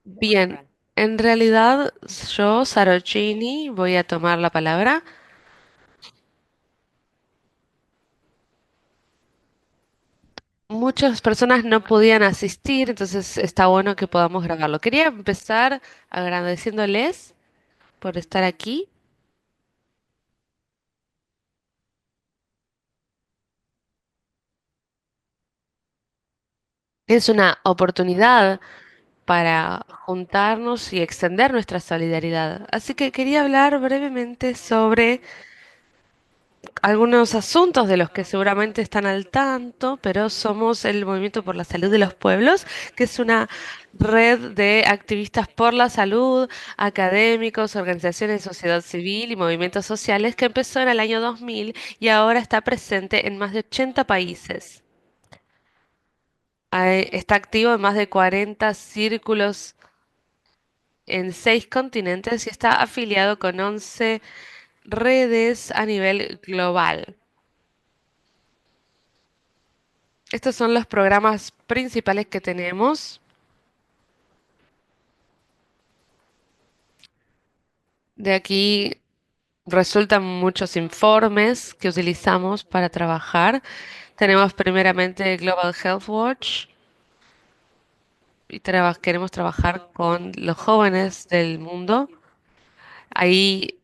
Bien, en realidad yo, Sarocini, voy a tomar la palabra. Muchas personas no podían asistir, entonces está bueno que podamos grabarlo. Quería empezar agradeciéndoles por estar aquí. Es una oportunidad para juntarnos y extender nuestra solidaridad. Así que quería hablar brevemente sobre algunos asuntos de los que seguramente están al tanto, pero somos el Movimiento por la Salud de los Pueblos, que es una red de activistas por la salud, académicos, organizaciones de sociedad civil y movimientos sociales que empezó en el año 2000 y ahora está presente en más de 80 países. Está activo en más de 40 círculos en 6 continentes y está afiliado con 11 redes a nivel global. Estos son los programas principales que tenemos. De aquí resultan muchos informes que utilizamos para trabajar. Tenemos primeramente Global Health Watch y queremos trabajar con los jóvenes del mundo. Ahí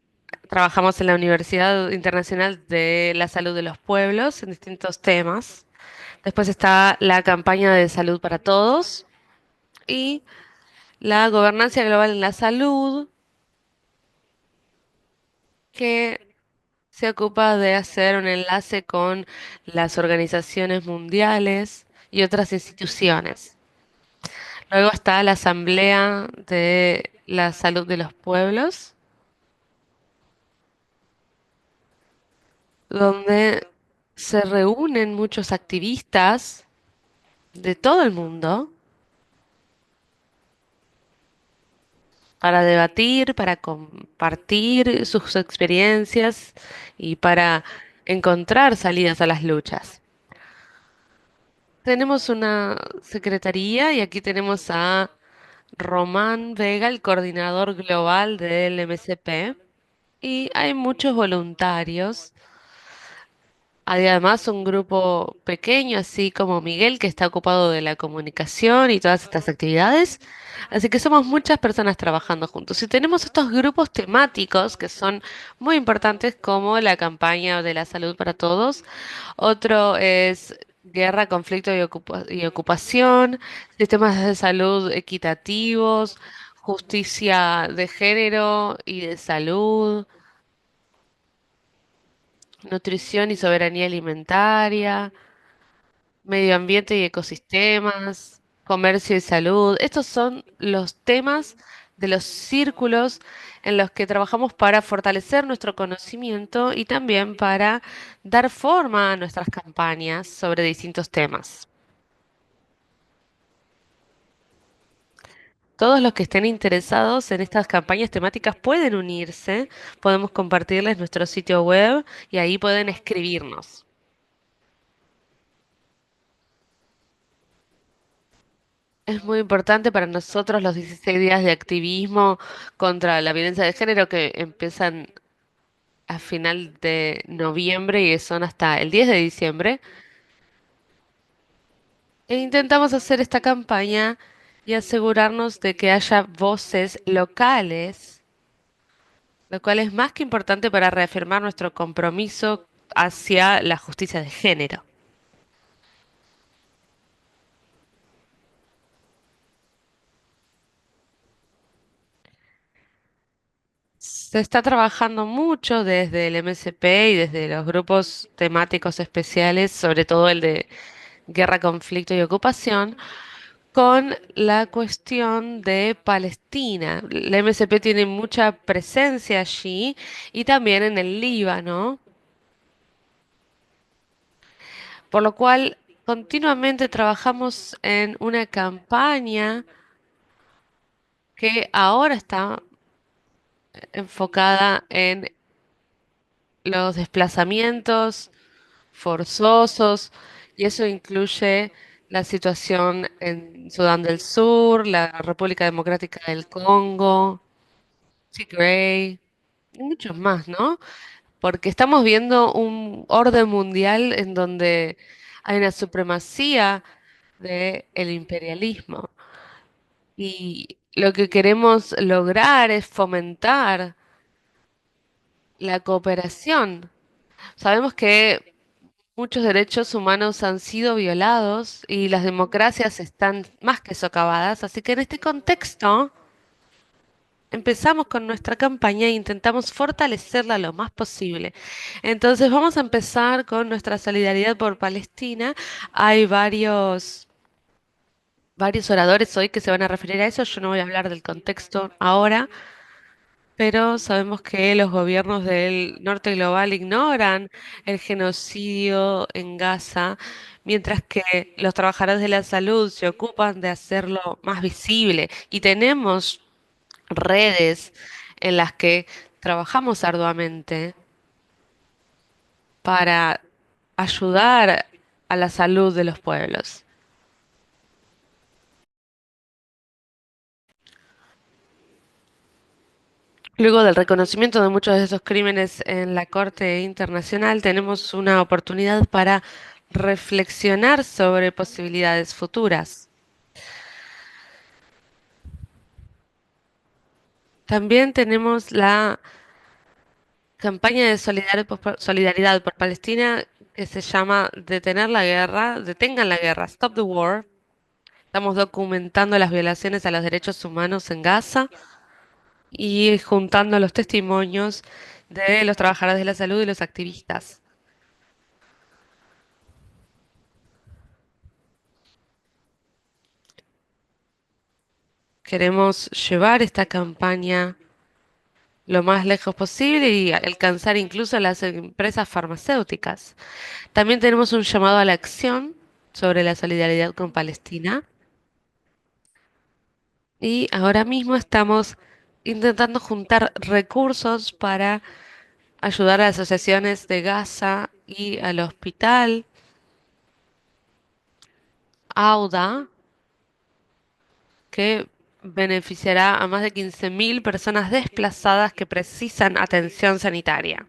trabajamos en la Universidad Internacional de la Salud de los Pueblos en distintos temas. Después está la campaña de salud para todos y la gobernancia global en la salud, que se ocupa de hacer un enlace con las organizaciones mundiales y otras instituciones. Luego está la Asamblea de la Salud de los Pueblos, donde se reúnen muchos activistas de todo el mundo para debatir, para compartir sus experiencias y para encontrar salidas a las luchas. Tenemos una secretaría y aquí tenemos a Román Vega, el coordinador global del MCP, y hay muchos voluntarios. Hay además un grupo pequeño, así como Miguel, que está ocupado de la comunicación y todas estas actividades. Así que somos muchas personas trabajando juntos. Y tenemos estos grupos temáticos que son muy importantes, como la campaña de la salud para todos. Otro es guerra, conflicto y ocupación, sistemas de salud equitativos, justicia de género y de salud, nutrición y soberanía alimentaria, medio ambiente y ecosistemas, comercio y salud. Estos son los temas de los círculos en los que trabajamos para fortalecer nuestro conocimiento y también para dar forma a nuestras campañas sobre distintos temas. Todos los que estén interesados en estas campañas temáticas pueden unirse, podemos compartirles nuestro sitio web y ahí pueden escribirnos. Es muy importante para nosotros los 16 días de activismo contra la violencia de género que empiezan a final de noviembre y son hasta el 10 de diciembre. E intentamos hacer esta campaña y asegurarnos de que haya voces locales, lo cual es más que importante para reafirmar nuestro compromiso hacia la justicia de género. Se está trabajando mucho desde el MSP y desde los grupos temáticos especiales, sobre todo el de guerra, conflicto y ocupación, con la cuestión de Palestina. La MSP tiene mucha presencia allí y también en el Líbano, por lo cual continuamente trabajamos en una campaña que ahora está enfocada en los desplazamientos forzosos y eso incluye la situación en Sudán del Sur, la República Democrática del Congo, Tigray, y muchos más, ¿no? Porque estamos viendo un orden mundial en donde hay una supremacía del imperialismo. Y lo que queremos lograr es fomentar la cooperación. Sabemos que muchos derechos humanos han sido violados y las democracias están más que socavadas, así que en este contexto empezamos con nuestra campaña e intentamos fortalecerla lo más posible. Entonces vamos a empezar con nuestra solidaridad por Palestina. Hay varios oradores hoy que se van a referir a eso. Yo no voy a hablar del contexto ahora. Pero sabemos que los gobiernos del norte global ignoran el genocidio en Gaza, mientras que los trabajadores de la salud se ocupan de hacerlo más visible. Y tenemos redes en las que trabajamos arduamente para ayudar a la salud de los pueblos. Luego del reconocimiento de muchos de esos crímenes en la Corte Internacional, tenemos una oportunidad para reflexionar sobre posibilidades futuras. También tenemos la campaña de solidaridad por Palestina que se llama Detener la guerra, detengan la guerra, Stop the War. Estamos documentando las violaciones a los derechos humanos en Gaza y juntando los testimonios de los trabajadores de la salud y los activistas. Queremos llevar esta campaña lo más lejos posible y alcanzar incluso a las empresas farmacéuticas. También tenemos un llamado a la acción sobre la solidaridad con Palestina y ahora mismo estamos intentando juntar recursos para ayudar a las asociaciones de Gaza y al hospital AUDA, que beneficiará a más de 15.000 personas desplazadas que precisan atención sanitaria.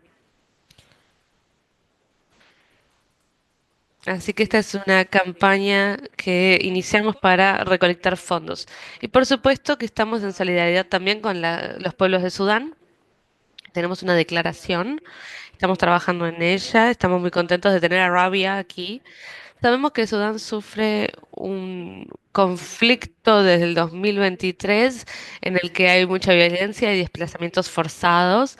Así que esta es una campaña que iniciamos para recolectar fondos. Y por supuesto que estamos en solidaridad también con los pueblos de Sudán. Tenemos una declaración, estamos trabajando en ella, estamos muy contentos de tener a Rabia aquí. Sabemos que Sudán sufre un conflicto desde el 2023 en el que hay mucha violencia y desplazamientos forzados.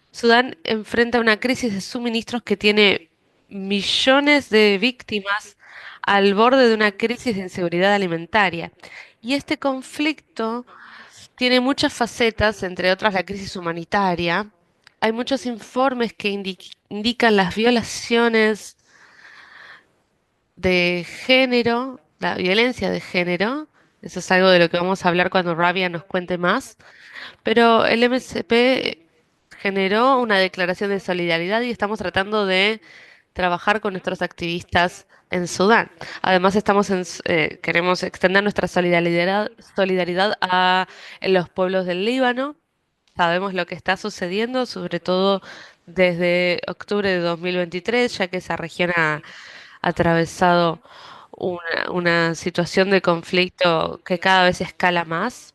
Sudán enfrenta una crisis de suministros que tiene millones de víctimas al borde de una crisis de inseguridad alimentaria. Y este conflicto tiene muchas facetas, entre otras la crisis humanitaria. Hay muchos informes que indican las violaciones de género, la violencia de género. Eso es algo de lo que vamos a hablar cuando Rabia nos cuente más. Pero el MSP generó una declaración de solidaridad y estamos tratando de trabajar con nuestros activistas en Sudán. Además, queremos extender nuestra solidaridad a los pueblos del Líbano. Sabemos lo que está sucediendo, sobre todo desde octubre de 2023, ya que esa región ha atravesado una situación de conflicto que cada vez escala más.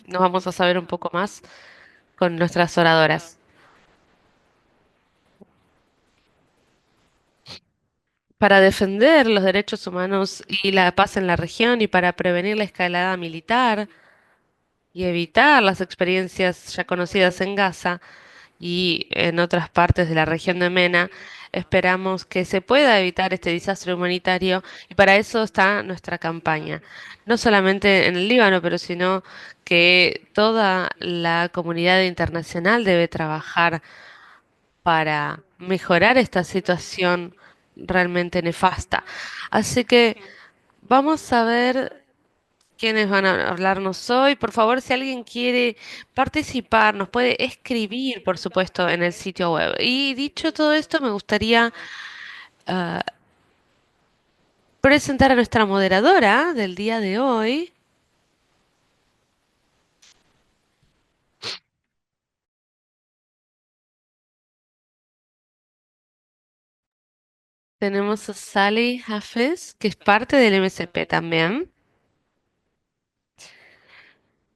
Nos vamos a saber un poco más con nuestras oradoras. Para defender los derechos humanos y la paz en la región y para prevenir la escalada militar y evitar las experiencias ya conocidas en Gaza y en otras partes de la región de MENA, esperamos que se pueda evitar este desastre humanitario y para eso está nuestra campaña. No solamente en el Líbano, pero sino que toda la comunidad internacional debe trabajar para mejorar esta situación realmente nefasta. Así que vamos a ver quiénes van a hablarnos hoy. Por favor, si alguien quiere participar, nos puede escribir, por supuesto, en el sitio web. Y dicho todo esto, me gustaría presentar a nuestra moderadora del día de hoy. Tenemos a Sally Hafez, que es parte del MSP también.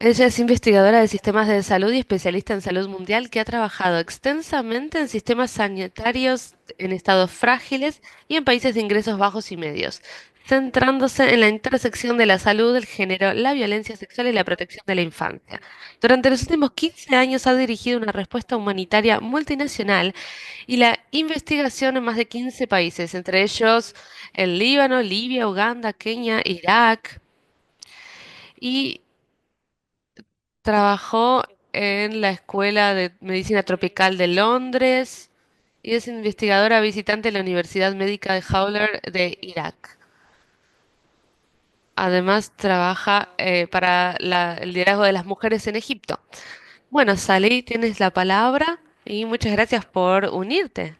Ella es investigadora de sistemas de salud y especialista en salud mundial que ha trabajado extensamente en sistemas sanitarios en estados frágiles y en países de ingresos bajos y medios, centrándose en la intersección de la salud, el género, la violencia sexual y la protección de la infancia. Durante los últimos 15 años ha dirigido una respuesta humanitaria multinacional y la investigación en más de 15 países, entre ellos el Líbano, Libia, Uganda, Kenia, Irak. Y trabajó en la Escuela de Medicina Tropical de Londres y es investigadora visitante en la Universidad Médica de Hawler de Irak. Además, trabaja para el liderazgo de las mujeres en Egipto. Bueno, Salí, tienes la palabra y muchas gracias por unirte.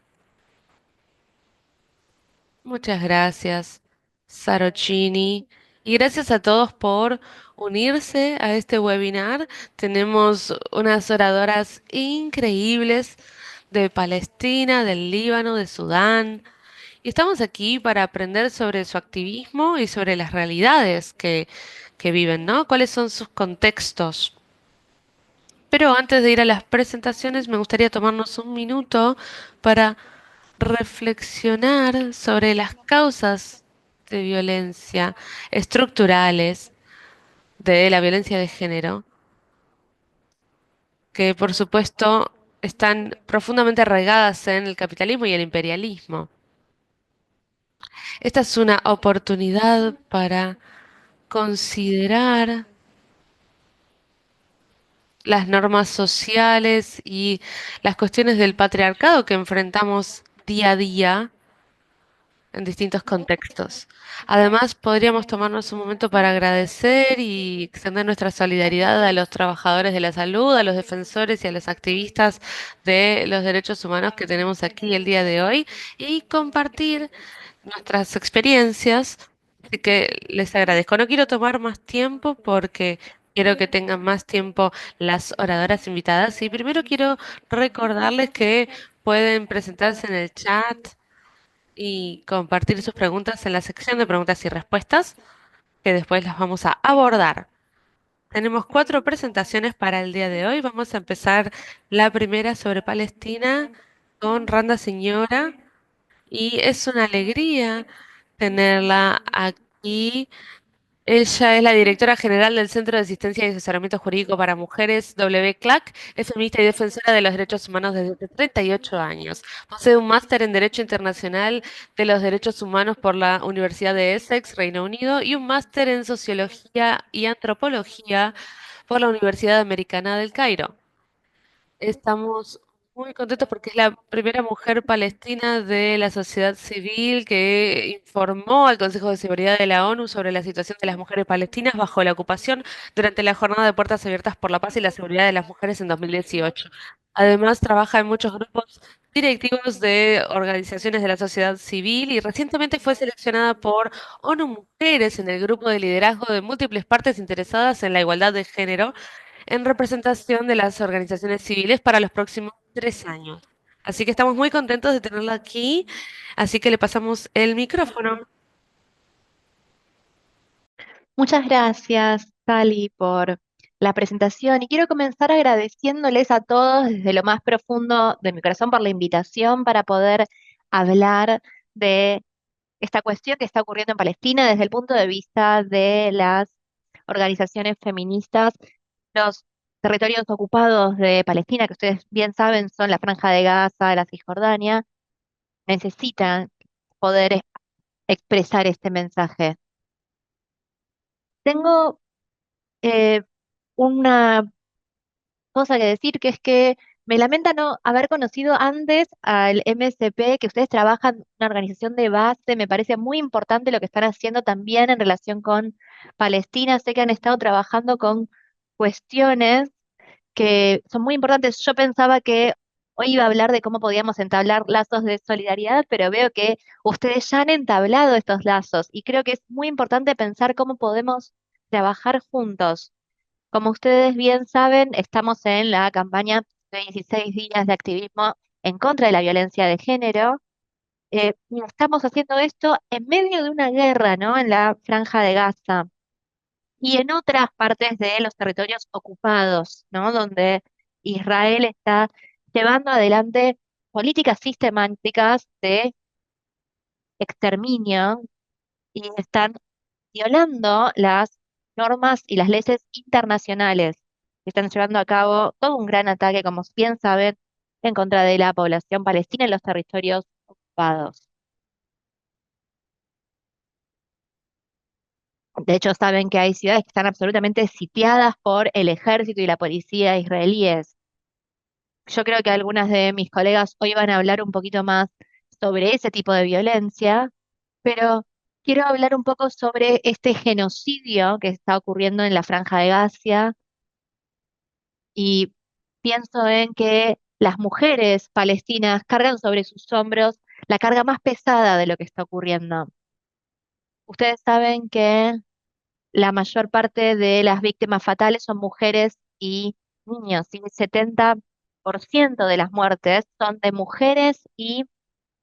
Muchas gracias, Sarocini. Y gracias a todos por unirse a este webinar. Tenemos unas oradoras increíbles de Palestina, del Líbano, de Sudán. Y estamos aquí para aprender sobre su activismo y sobre las realidades que viven, ¿no? ¿Cuáles son sus contextos? Pero antes de ir a las presentaciones, me gustaría tomarnos un minuto para reflexionar sobre las causas de violencia estructurales de la violencia de género, que por supuesto están profundamente arraigadas en el capitalismo y el imperialismo. Esta es una oportunidad para considerar las normas sociales y las cuestiones del patriarcado que enfrentamos día a día en distintos contextos. Además, podríamos tomarnos un momento para agradecer y extender nuestra solidaridad a los trabajadores de la salud, a los defensores y a los activistas de los derechos humanos que tenemos aquí el día de hoy y compartir nuestras experiencias. Así que les agradezco. No quiero tomar más tiempo porque quiero que tengan más tiempo las oradoras invitadas. Y primero quiero recordarles que pueden presentarse en el chat y compartir sus preguntas en la sección de preguntas y respuestas, que después las vamos a abordar. Tenemos cuatro presentaciones para el día de hoy. Vamos a empezar la primera sobre Palestina con Randa Señora y es una alegría tenerla aquí. Ella es la directora general del Centro de Asistencia y Asesoramiento Jurídico para Mujeres, WCLAC, es feminista y defensora de los derechos humanos desde hace 38 años. Posee un máster en Derecho Internacional de los Derechos Humanos por la Universidad de Essex, Reino Unido, y un máster en Sociología y Antropología por la Universidad Americana del Cairo. Estamos muy contentos porque es la primera mujer palestina de la sociedad civil que informó al Consejo de Seguridad de la ONU sobre la situación de las mujeres palestinas bajo la ocupación durante la jornada de Puertas Abiertas por la Paz y la Seguridad de las Mujeres en 2018. Además, trabaja en muchos grupos directivos de organizaciones de la sociedad civil y recientemente fue seleccionada por ONU Mujeres en el grupo de liderazgo de múltiples partes interesadas en la igualdad de género en representación de las organizaciones civiles para los próximos 3 años. Así que estamos muy contentos de tenerla aquí, así que le pasamos el micrófono. Muchas gracias, Sally, por la presentación y quiero comenzar agradeciéndoles a todos desde lo más profundo de mi corazón por la invitación para poder hablar de esta cuestión que está ocurriendo en Palestina desde el punto de vista de las organizaciones feministas. Los territorios ocupados de Palestina, que ustedes bien saben son la Franja de Gaza, la Cisjordania, necesitan poder expresar este mensaje. Tengo eh, una cosa que decir, que es que me lamenta no haber conocido antes al MSP, que ustedes trabajan en una organización de base, me parece muy importante lo que están haciendo también en relación con Palestina. Sé que han estado trabajando con cuestiones que son muy importantes. Yo pensaba que Hoy iba a hablar de cómo podíamos entablar lazos de solidaridad, pero veo que ustedes ya han entablado estos lazos y creo que es muy importante pensar cómo podemos trabajar juntos. Como ustedes bien saben, estamos en la campaña de 16 días de activismo en contra de la violencia de género. Y estamos haciendo esto en medio de una guerra, ¿no? En la Franja de Gaza y en otras partes de los territorios ocupados, ¿no? Donde Israel está llevando adelante políticas sistemáticas de exterminio y están violando las normas y las leyes internacionales. Están llevando a cabo todo un gran ataque, como bien saben, en contra de la población palestina en los territorios ocupados. De hecho, saben que hay ciudades que están absolutamente sitiadas por el ejército y la policía israelíes. Yo creo que algunas de mis colegas hoy van a hablar un poquito más sobre ese tipo de violencia, pero quiero hablar un poco sobre este genocidio que está ocurriendo en la Franja de Gaza y pienso en que las mujeres palestinas cargan sobre sus hombros la carga más pesada de lo que está ocurriendo. Ustedes saben que la mayor parte de las víctimas fatales son mujeres y niños, y el 70% de las muertes son de mujeres y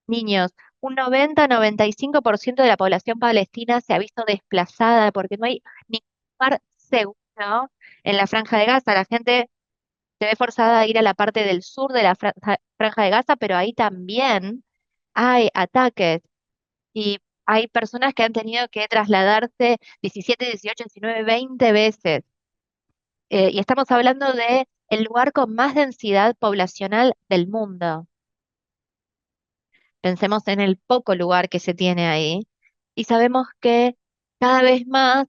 niños. Un 90-95% de la población palestina se ha visto desplazada porque no hay ningún lugar seguro en la Franja de Gaza. La gente se ve forzada a ir a la parte del sur de la Franja de Gaza, pero ahí también hay ataques y hay personas que han tenido que trasladarse 17, 18, 19, 20 veces. Y estamos hablando de el lugar con más densidad poblacional del mundo. Pensemos en el poco lugar que se tiene ahí y sabemos que cada vez más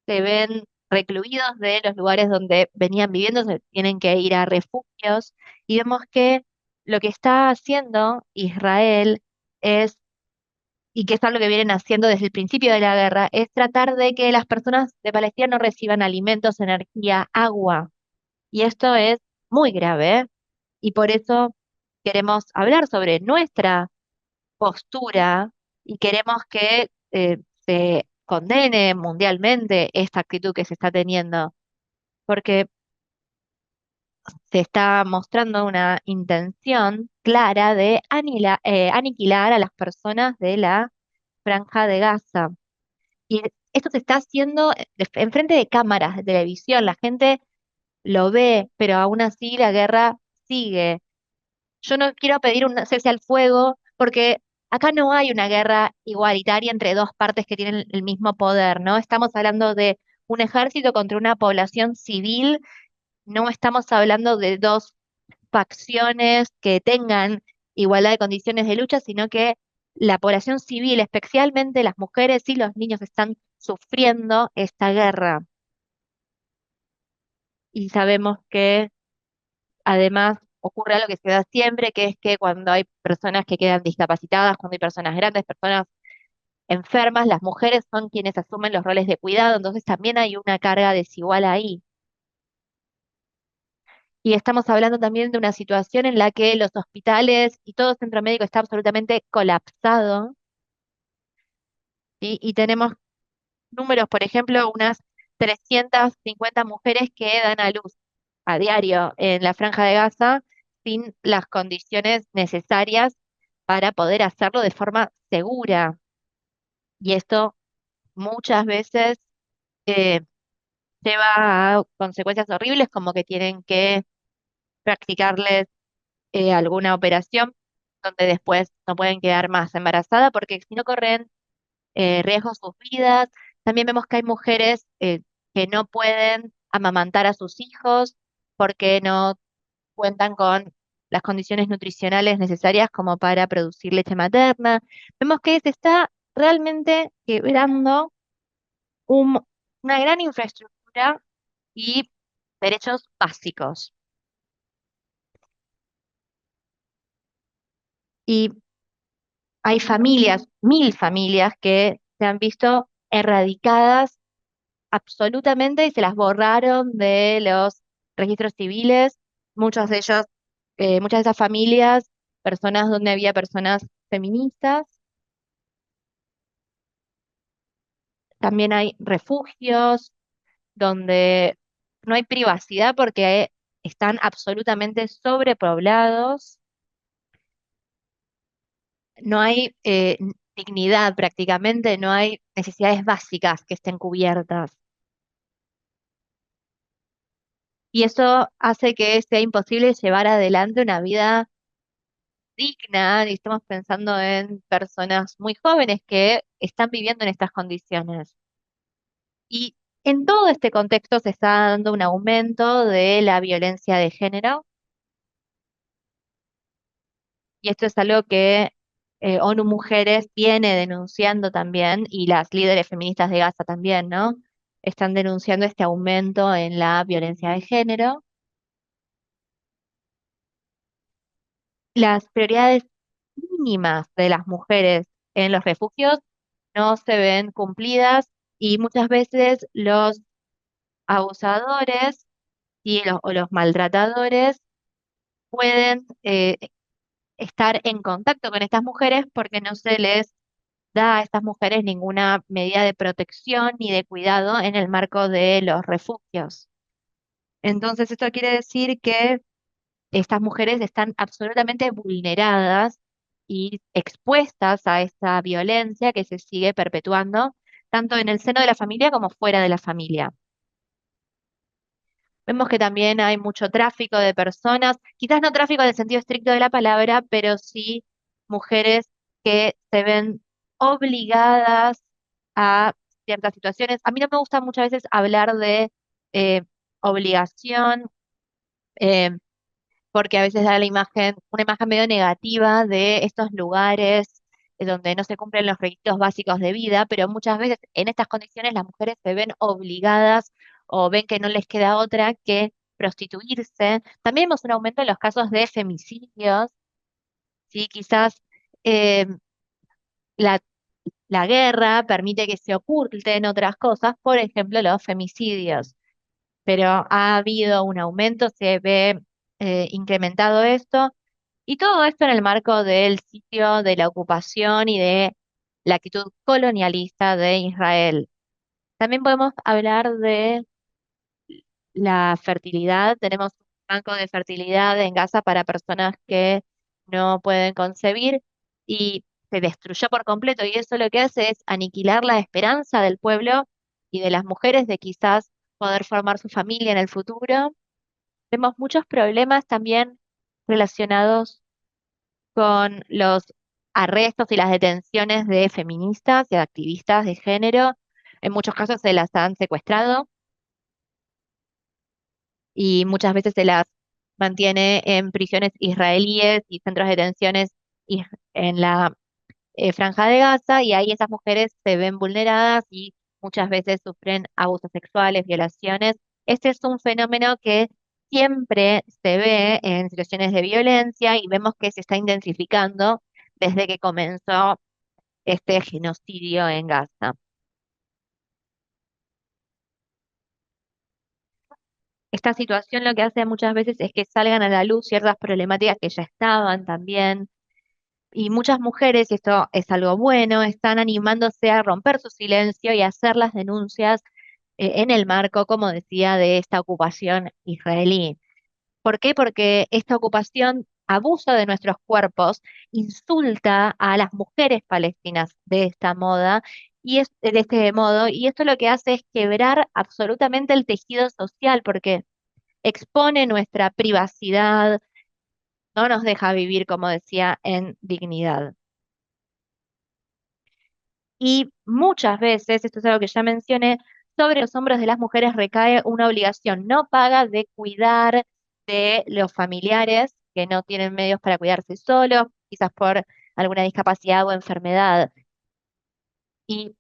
se ven recluidos de los lugares donde venían viviendo, se tienen que ir a refugios y vemos que lo que está haciendo Israel es, y que es algo que vienen haciendo desde el principio de la guerra, es tratar de que las personas de Palestina no reciban alimentos, energía, agua. Y esto es muy grave y por eso queremos hablar sobre nuestra postura y queremos que se condene mundialmente esta actitud que se está teniendo, porque se está mostrando una intención clara de aniquilar a las personas de la Franja de Gaza. Y esto se está haciendo enfrente de cámaras de televisión, la gente lo ve, pero aún así la guerra sigue. Yo no quiero pedir un cese al fuego porque acá no hay una guerra igualitaria entre dos partes que tienen el mismo poder, ¿no? Estamos hablando de un ejército contra una población civil, no estamos hablando de dos facciones que tengan igualdad de condiciones de lucha, sino que la población civil, especialmente las mujeres y los niños, están sufriendo esta guerra. Y sabemos que además, ocurre algo que se da siempre, que es que cuando hay personas que quedan discapacitadas, cuando hay personas grandes, personas enfermas, las mujeres son quienes asumen los roles de cuidado, entonces también hay una carga desigual ahí. Y estamos hablando también de una situación en la que los hospitales y todo centro médico está absolutamente colapsado, ¿sí? Y tenemos números, por ejemplo, unas 350 mujeres que dan a luz a diario en la Franja de Gaza sin las condiciones necesarias para poder hacerlo de forma segura. Y esto muchas veces eh, lleva a consecuencias horribles como que tienen que practicarles alguna operación donde después no pueden quedar más embarazadas porque si no corren riesgo sus vidas. También vemos que hay mujeres que no pueden amamantar a sus hijos porque no cuentan con las condiciones nutricionales necesarias como para producir leche materna. Vemos que se está realmente quebrando un- una gran infraestructura y derechos básicos. Y hay familias, 1000 familias, que se han visto erradicadas absolutamente y se las borraron de los registros civiles, muchos de ellos muchas de esas familias, personas donde había personas feministas, también hay refugios donde no hay privacidad porque están absolutamente sobrepoblados, no hay dignidad prácticamente, no hay necesidades básicas que estén cubiertas. Y eso hace que sea imposible llevar adelante una vida digna, y estamos pensando en personas muy jóvenes que están viviendo en estas condiciones. Y en todo este contexto se está dando un aumento de la violencia de género, y esto es algo que ONU Mujeres viene denunciando también, y las líderes feministas de Gaza también, ¿no? Están denunciando este aumento en la violencia de género. Las prioridades mínimas de las mujeres en los refugios no se ven cumplidas, y muchas veces los abusadores o los maltratadores pueden estar en contacto con estas mujeres porque no se les da a estas mujeres ninguna medida de protección ni de cuidado en el marco de los refugios. Entonces, esto quiere decir que estas mujeres están absolutamente vulneradas y expuestas a esta violencia que se sigue perpetuando, tanto en el seno de la familia como fuera de la familia. Vemos que también hay mucho tráfico de personas, quizás no tráfico en el sentido estricto de la palabra, pero sí mujeres que se ven obligadas a ciertas situaciones. A mí no me gusta muchas veces hablar de eh, obligación, eh, porque a veces da la imagen, una imagen medio negativa de estos lugares donde no se cumplen los requisitos básicos de vida, pero muchas veces en estas condiciones las mujeres se ven obligadas o ven que no les queda otra que prostituirse. También vemos un aumento en los casos de femicidios, ¿sí? Quizás eh, la, la guerra permite que se oculten otras cosas, por ejemplo, los femicidios, pero ha habido un aumento, se ve incrementado esto, y todo esto en el marco del sitio, de la ocupación y de la actitud colonialista de Israel. También podemos hablar de la fertilidad. Tenemos un banco de fertilidad en Gaza para personas que no pueden concebir, y se destruyó por completo, y eso lo que hace es aniquilar la esperanza del pueblo y de las mujeres de quizás poder formar su familia en el futuro. Vemos muchos problemas también relacionados con los arrestos y las detenciones de feministas y activistas de género. En muchos casos se las han secuestrado y muchas veces se las mantiene en prisiones israelíes y centros de detenciones en la Franja de Gaza, y ahí esas mujeres se ven vulneradas y muchas veces sufren abusos sexuales, violaciones. Este es un fenómeno que siempre se ve en situaciones de violencia, y vemos que se está intensificando desde que comenzó este genocidio en Gaza. Esta situación lo que hace muchas veces es que salgan a la luz ciertas problemáticas que ya estaban también. Y muchas mujeres, y esto es algo bueno, están animándose a romper su silencio y a hacer las denuncias en el marco, como decía, de esta ocupación israelí. ¿Por qué? Porque esta ocupación abusa de nuestros cuerpos, insulta a las mujeres palestinas de esta moda de este modo, y esto lo que hace es quebrar absolutamente el tejido social, porque expone nuestra privacidad, no nos deja vivir, como decía, en dignidad. Y muchas veces, esto es algo que ya mencioné, sobre los hombros de las mujeres recae una obligación no paga de cuidar de los familiares que no tienen medios para cuidarse solos, quizás por alguna discapacidad o enfermedad. Y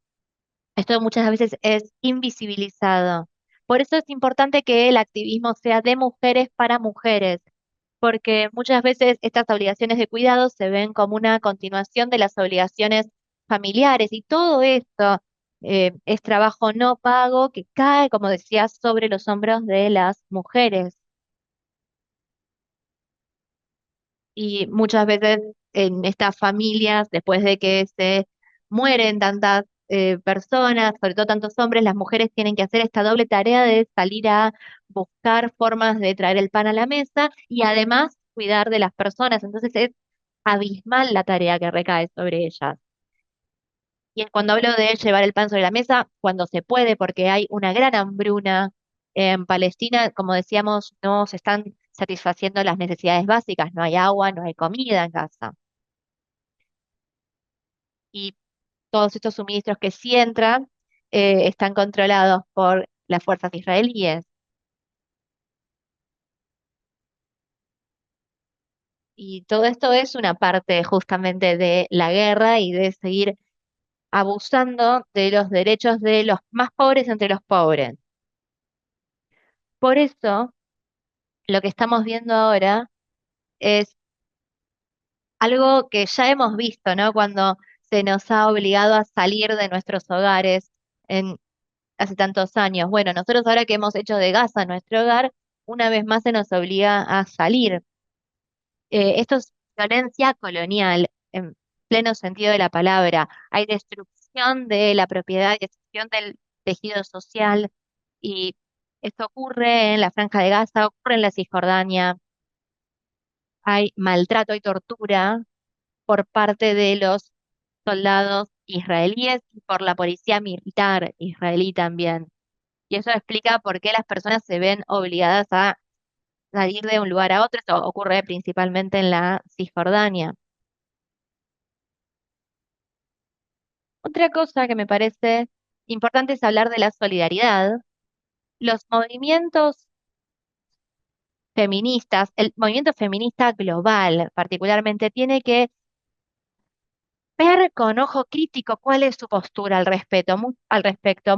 esto muchas veces es invisibilizado. Por eso es importante que el activismo sea de mujeres para mujeres, porque muchas veces estas obligaciones de cuidado se ven como una continuación de las obligaciones familiares, y todo esto es trabajo no pago que cae, como decía, sobre los hombros de las mujeres. Y muchas veces en estas familias, después de que se mueren tantas personas, sobre todo tantos hombres, las mujeres tienen que hacer esta doble tarea de salir a buscar formas de traer el pan a la mesa y además cuidar de las personas. Entonces es abismal la tarea que recae sobre ellas. Y cuando hablo de llevar el pan sobre la mesa, cuando se puede, porque hay una gran hambruna en Palestina, como decíamos, no se están satisfaciendo las necesidades básicas, no hay agua, no hay comida en casa. Y todos estos suministros que sí entran están controlados por las fuerzas israelíes. Y todo esto es una parte justamente de la guerra y de seguir abusando de los derechos de los más pobres entre los pobres. Por eso, lo que estamos viendo ahora es algo que ya hemos visto, ¿no? Cuando se nos ha obligado a salir de nuestros hogares en hace tantos años. Bueno, nosotros ahora que hemos hecho de Gaza nuestro hogar, una vez más se nos obliga a salir. Esto es violencia colonial en pleno sentido de la palabra. Hay destrucción de la propiedad, destrucción del tejido social y esto ocurre en la Franja de Gaza, ocurre en la Cisjordania. Hay maltrato y tortura por parte de los soldados israelíes y por la policía militar israelí también. Y eso explica por qué las personas se ven obligadas a salir de un lugar a otro. Esto ocurre principalmente en la Cisjordania. Otra cosa que me parece importante es hablar de la solidaridad. Los movimientos feministas, el movimiento feminista global particularmente, tiene que ver con ojo crítico cuál es su postura al respecto.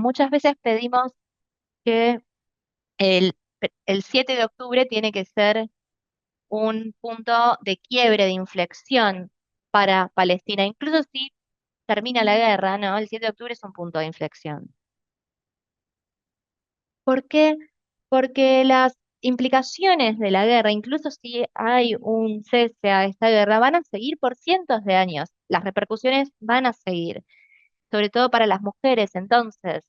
Muchas veces pedimos que el, el 7 de octubre tiene que ser un punto de quiebre, de inflexión para Palestina. Incluso si termina la guerra, ¿no? El 7 de octubre es un punto de inflexión. ¿Por qué? Porque las implicaciones de la guerra, incluso si hay un cese a esta guerra, van a seguir por cientos de años. Las repercusiones van a seguir, sobre todo para las mujeres. Entonces,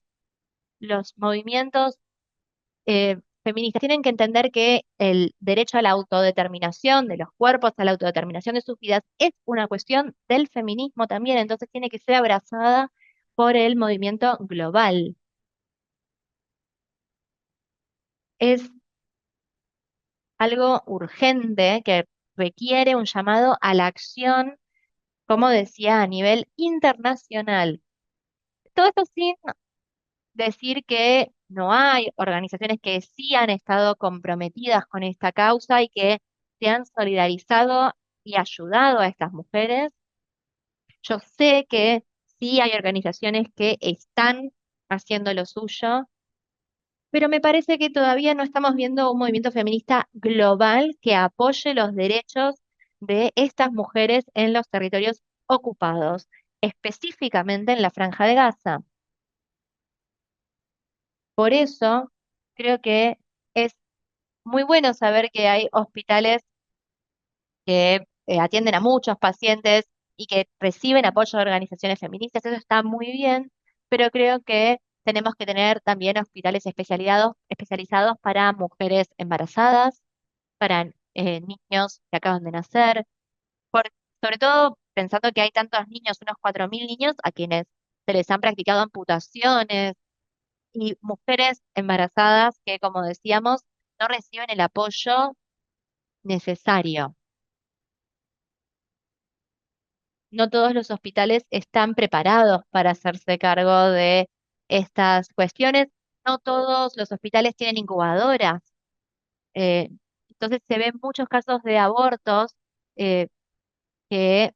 los movimientos feministas tienen que entender que el derecho a la autodeterminación de los cuerpos, a la autodeterminación de sus vidas, es una cuestión del feminismo también, entonces tiene que ser abrazada por el movimiento global. Es algo urgente que requiere un llamado a la acción, como decía, a nivel internacional. Todo esto sin decir que no hay organizaciones que sí han estado comprometidas con esta causa y que se han solidarizado y ayudado a estas mujeres. Yo sé que sí hay organizaciones que están haciendo lo suyo, pero me parece que todavía no estamos viendo un movimiento feminista global que apoye los derechos de estas mujeres en los territorios ocupados, específicamente en la Franja de Gaza. Por eso creo que es muy bueno saber que hay hospitales que atienden a muchos pacientes y que reciben apoyo de organizaciones feministas. Eso está muy bien, pero creo que tenemos que tener también hospitales especializados para mujeres embarazadas, para niños que acaban de nacer, por- sobre todo pensando que hay tantos niños, unos 4.000 niños a quienes se les han practicado amputaciones y mujeres embarazadas que, como decíamos, no reciben el apoyo necesario. No todos los hospitales están preparados para hacerse cargo de estas cuestiones. No todos los hospitales tienen incubadoras. eh, entonces se ven muchos casos de abortos eh, que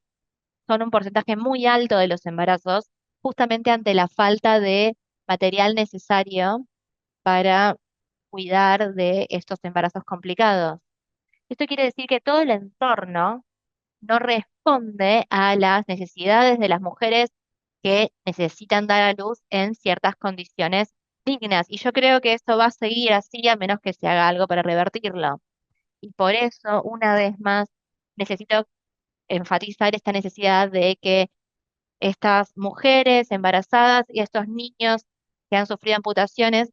son un porcentaje muy alto de los embarazos, justamente ante la falta de material necesario para cuidar de estos embarazos complicados. Esto quiere decir que todo el entorno no responde a las necesidades de las mujeres que necesitan dar a luz en ciertas condiciones dignas. Y yo creo que esto va a seguir así a menos que se haga algo para revertirlo. Y por eso, una vez más, necesito enfatizar esta necesidad de que estas mujeres embarazadas y estos niños que han sufrido amputaciones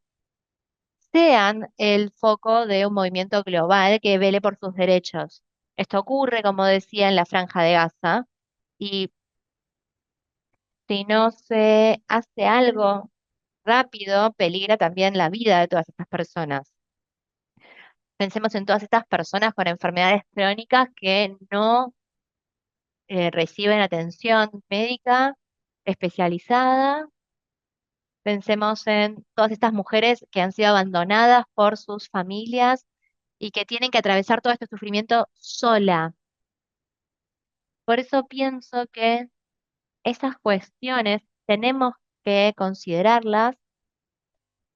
sean el foco de un movimiento global que vele por sus derechos. Esto ocurre, como decía, en la Franja de Gaza, y si no se hace algo rápido, peligra también la vida de todas estas personas. Pensemos en todas estas personas con enfermedades crónicas que no reciben atención médica especializada. Pensemos en todas estas mujeres que han sido abandonadas por sus familias y que tienen que atravesar todo este sufrimiento sola. Por eso pienso que esas cuestiones tenemos que considerarlas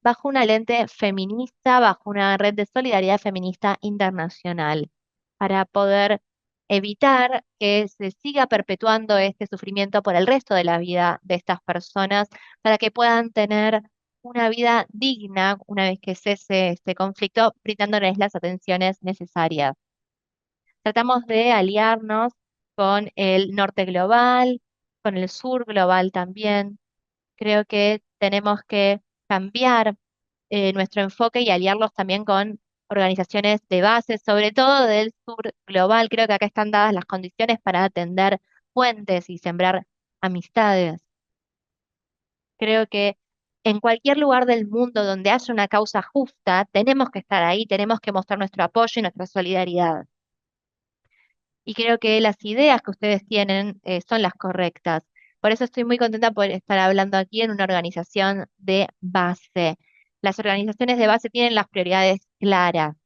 bajo una lente feminista, bajo una red de solidaridad feminista internacional, para poder evitar que se siga perpetuando este sufrimiento por el resto de la vida de estas personas, para que puedan tener una vida digna una vez que cese este conflicto, brindándoles las atenciones necesarias. Tratamos de aliarnos con el norte global, con el sur global también. Creo que tenemos que cambiar nuestro enfoque y aliarlos también con organizaciones de base, sobre todo del sur global. Creo que acá están dadas las condiciones para atender puentes y sembrar amistades. Creo que en cualquier lugar del mundo donde haya una causa justa, tenemos que estar ahí, tenemos que mostrar nuestro apoyo y nuestra solidaridad. Y creo que las ideas que ustedes tienen son las correctas. Por eso estoy muy contenta por estar hablando aquí en una organización de base. Las organizaciones de base tienen las prioridades claras.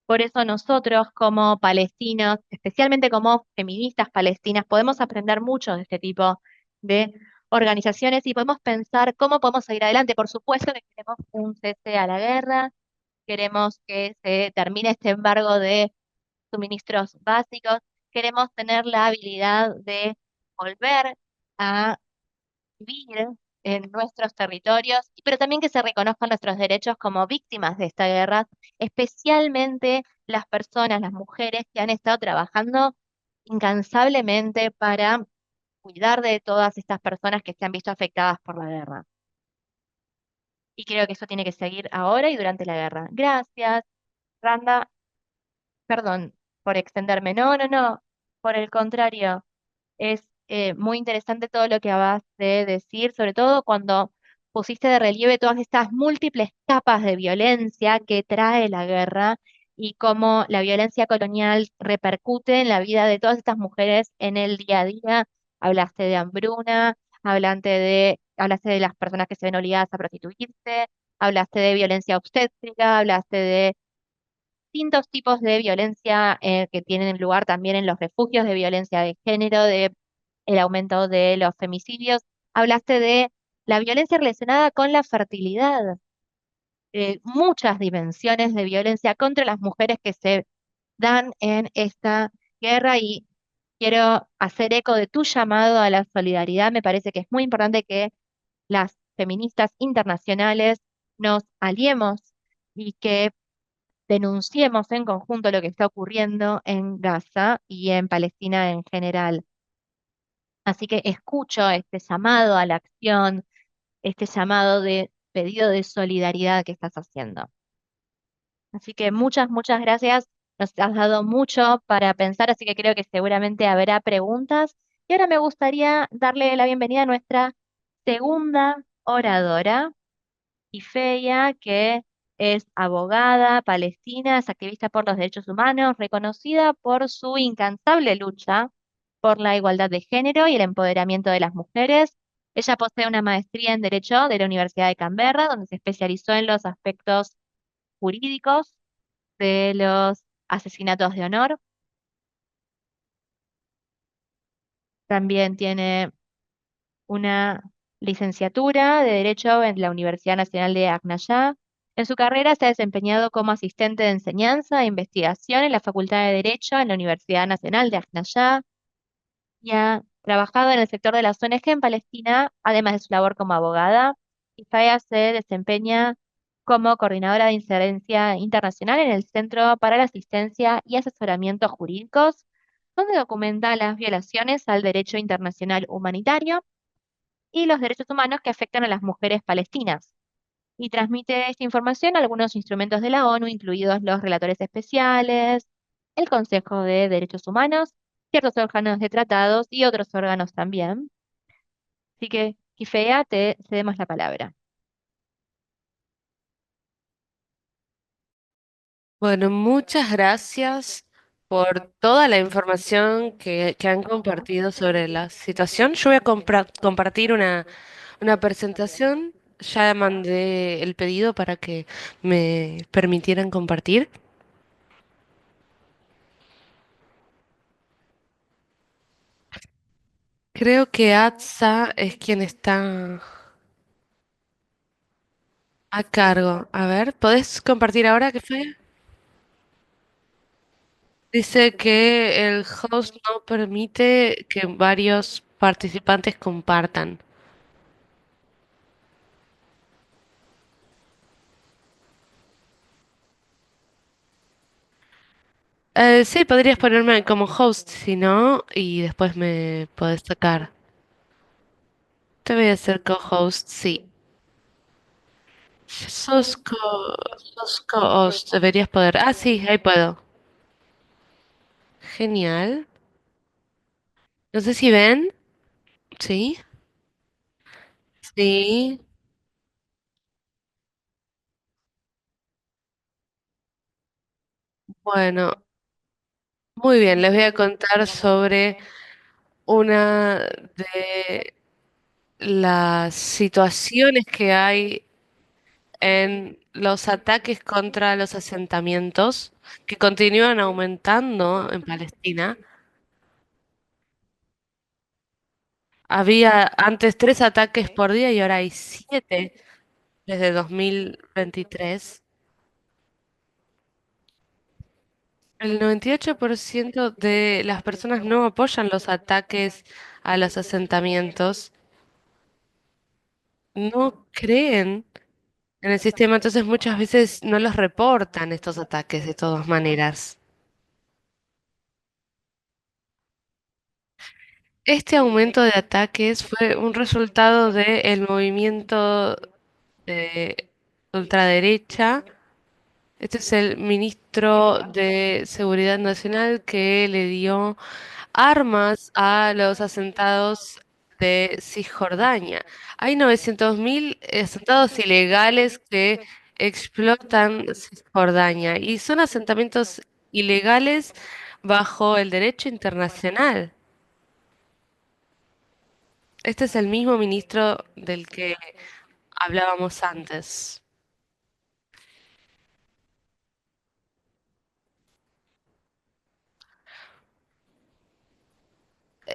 Por eso nosotros como palestinos, especialmente como feministas palestinas, podemos aprender mucho de este tipo de organizaciones y podemos pensar cómo podemos seguir adelante. Por supuesto que queremos un cese a la guerra, queremos que se termine este embargo de suministros básicos, queremos tener la habilidad de volver a vivir en nuestros territorios, pero también que se reconozcan nuestros derechos como víctimas de esta guerra, especialmente las personas, las mujeres que han estado trabajando incansablemente para cuidar de todas estas personas que se han visto afectadas por la guerra. Y creo que eso tiene que seguir ahora y durante la guerra. Gracias, Randa. Perdón por extenderme. No, no, no. Por el contrario. Es muy interesante todo lo que acabas de decir, sobre todo cuando pusiste de relieve todas estas múltiples capas de violencia que trae la guerra y cómo la violencia colonial repercute en la vida de todas estas mujeres en el día a día. Hablaste de hambruna, hablaste de las personas que se ven obligadas a prostituirse, hablaste de violencia obstétrica, hablaste de distintos tipos de violencia que tienen lugar también en los refugios de violencia de género, de el aumento de los femicidios. Hablaste de la violencia relacionada con la fertilidad, muchas dimensiones de violencia contra las mujeres que se dan en esta guerra y quiero hacer eco de tu llamado a la solidaridad. Me parece que es muy importante que las feministas internacionales nos aliemos y que denunciemos en conjunto lo que está ocurriendo en Gaza y en Palestina en general. Así que escucho este llamado a la acción, este llamado de pedido de solidaridad que estás haciendo. Así que muchas, muchas gracias. Nos has dado mucho para pensar, así que creo que seguramente habrá preguntas. Y ahora me gustaría darle la bienvenida a nuestra segunda oradora, Ifeya, que es abogada palestina, es activista por los derechos humanos, reconocida por su incansable lucha por la igualdad de género y el empoderamiento de las mujeres. Ella posee una maestría en Derecho de la Universidad de Canberra, donde se especializó en los aspectos jurídicos de los asesinatos de honor. También tiene una licenciatura de Derecho en la Universidad Nacional de Acnayá. En su carrera se ha desempeñado como asistente de enseñanza e investigación en la Facultad de Derecho en la Universidad Nacional de Acnayá y ha trabajado en el sector de las ONG en Palestina, además de su labor como abogada. Ifaya se desempeña como coordinadora de incidencia internacional en el Centro para la Asistencia y Asesoramiento Jurídicos, donde documenta las violaciones al derecho internacional humanitario y los derechos humanos que afectan a las mujeres palestinas. Y transmite esta información a algunos instrumentos de la ONU, incluidos los relatores especiales, el Consejo de Derechos Humanos, ciertos órganos de tratados y otros órganos también. Así que, Kifea, te cedemos la palabra. Bueno, muchas gracias por toda la información que han compartido sobre la situación. Yo voy a compartir una presentación. Ya mandé el pedido para que me permitieran compartir. Creo que Atsa es quien está a cargo. A ver, ¿podés compartir ahora qué fue? Dice que el host no permite que varios participantes compartan. Sí, podrías ponerme como host, si no, y después me podés sacar. Te voy a hacer co-host, sí. Sos co-host, deberías poder. Ah, sí, ahí puedo. Genial. No sé si ven. Sí, sí. Bueno, muy bien, les voy a contar sobre una de las situaciones que hay en los ataques contra los asentamientos que continúan aumentando en Palestina. Había antes 3 ataques por día y ahora hay 7 desde 2023. El 98% de las personas no apoyan los ataques a los asentamientos, no creen en el sistema, entonces muchas veces no los reportan estos ataques de todas maneras. Este aumento de ataques fue un resultado del movimiento de ultraderecha. Este es el ministro de Seguridad Nacional que le dio armas a los asentados de Cisjordania. Hay 900.000 asentados ilegales que explotan Cisjordania y son asentamientos ilegales bajo el derecho internacional. Este es el mismo ministro del que hablábamos antes.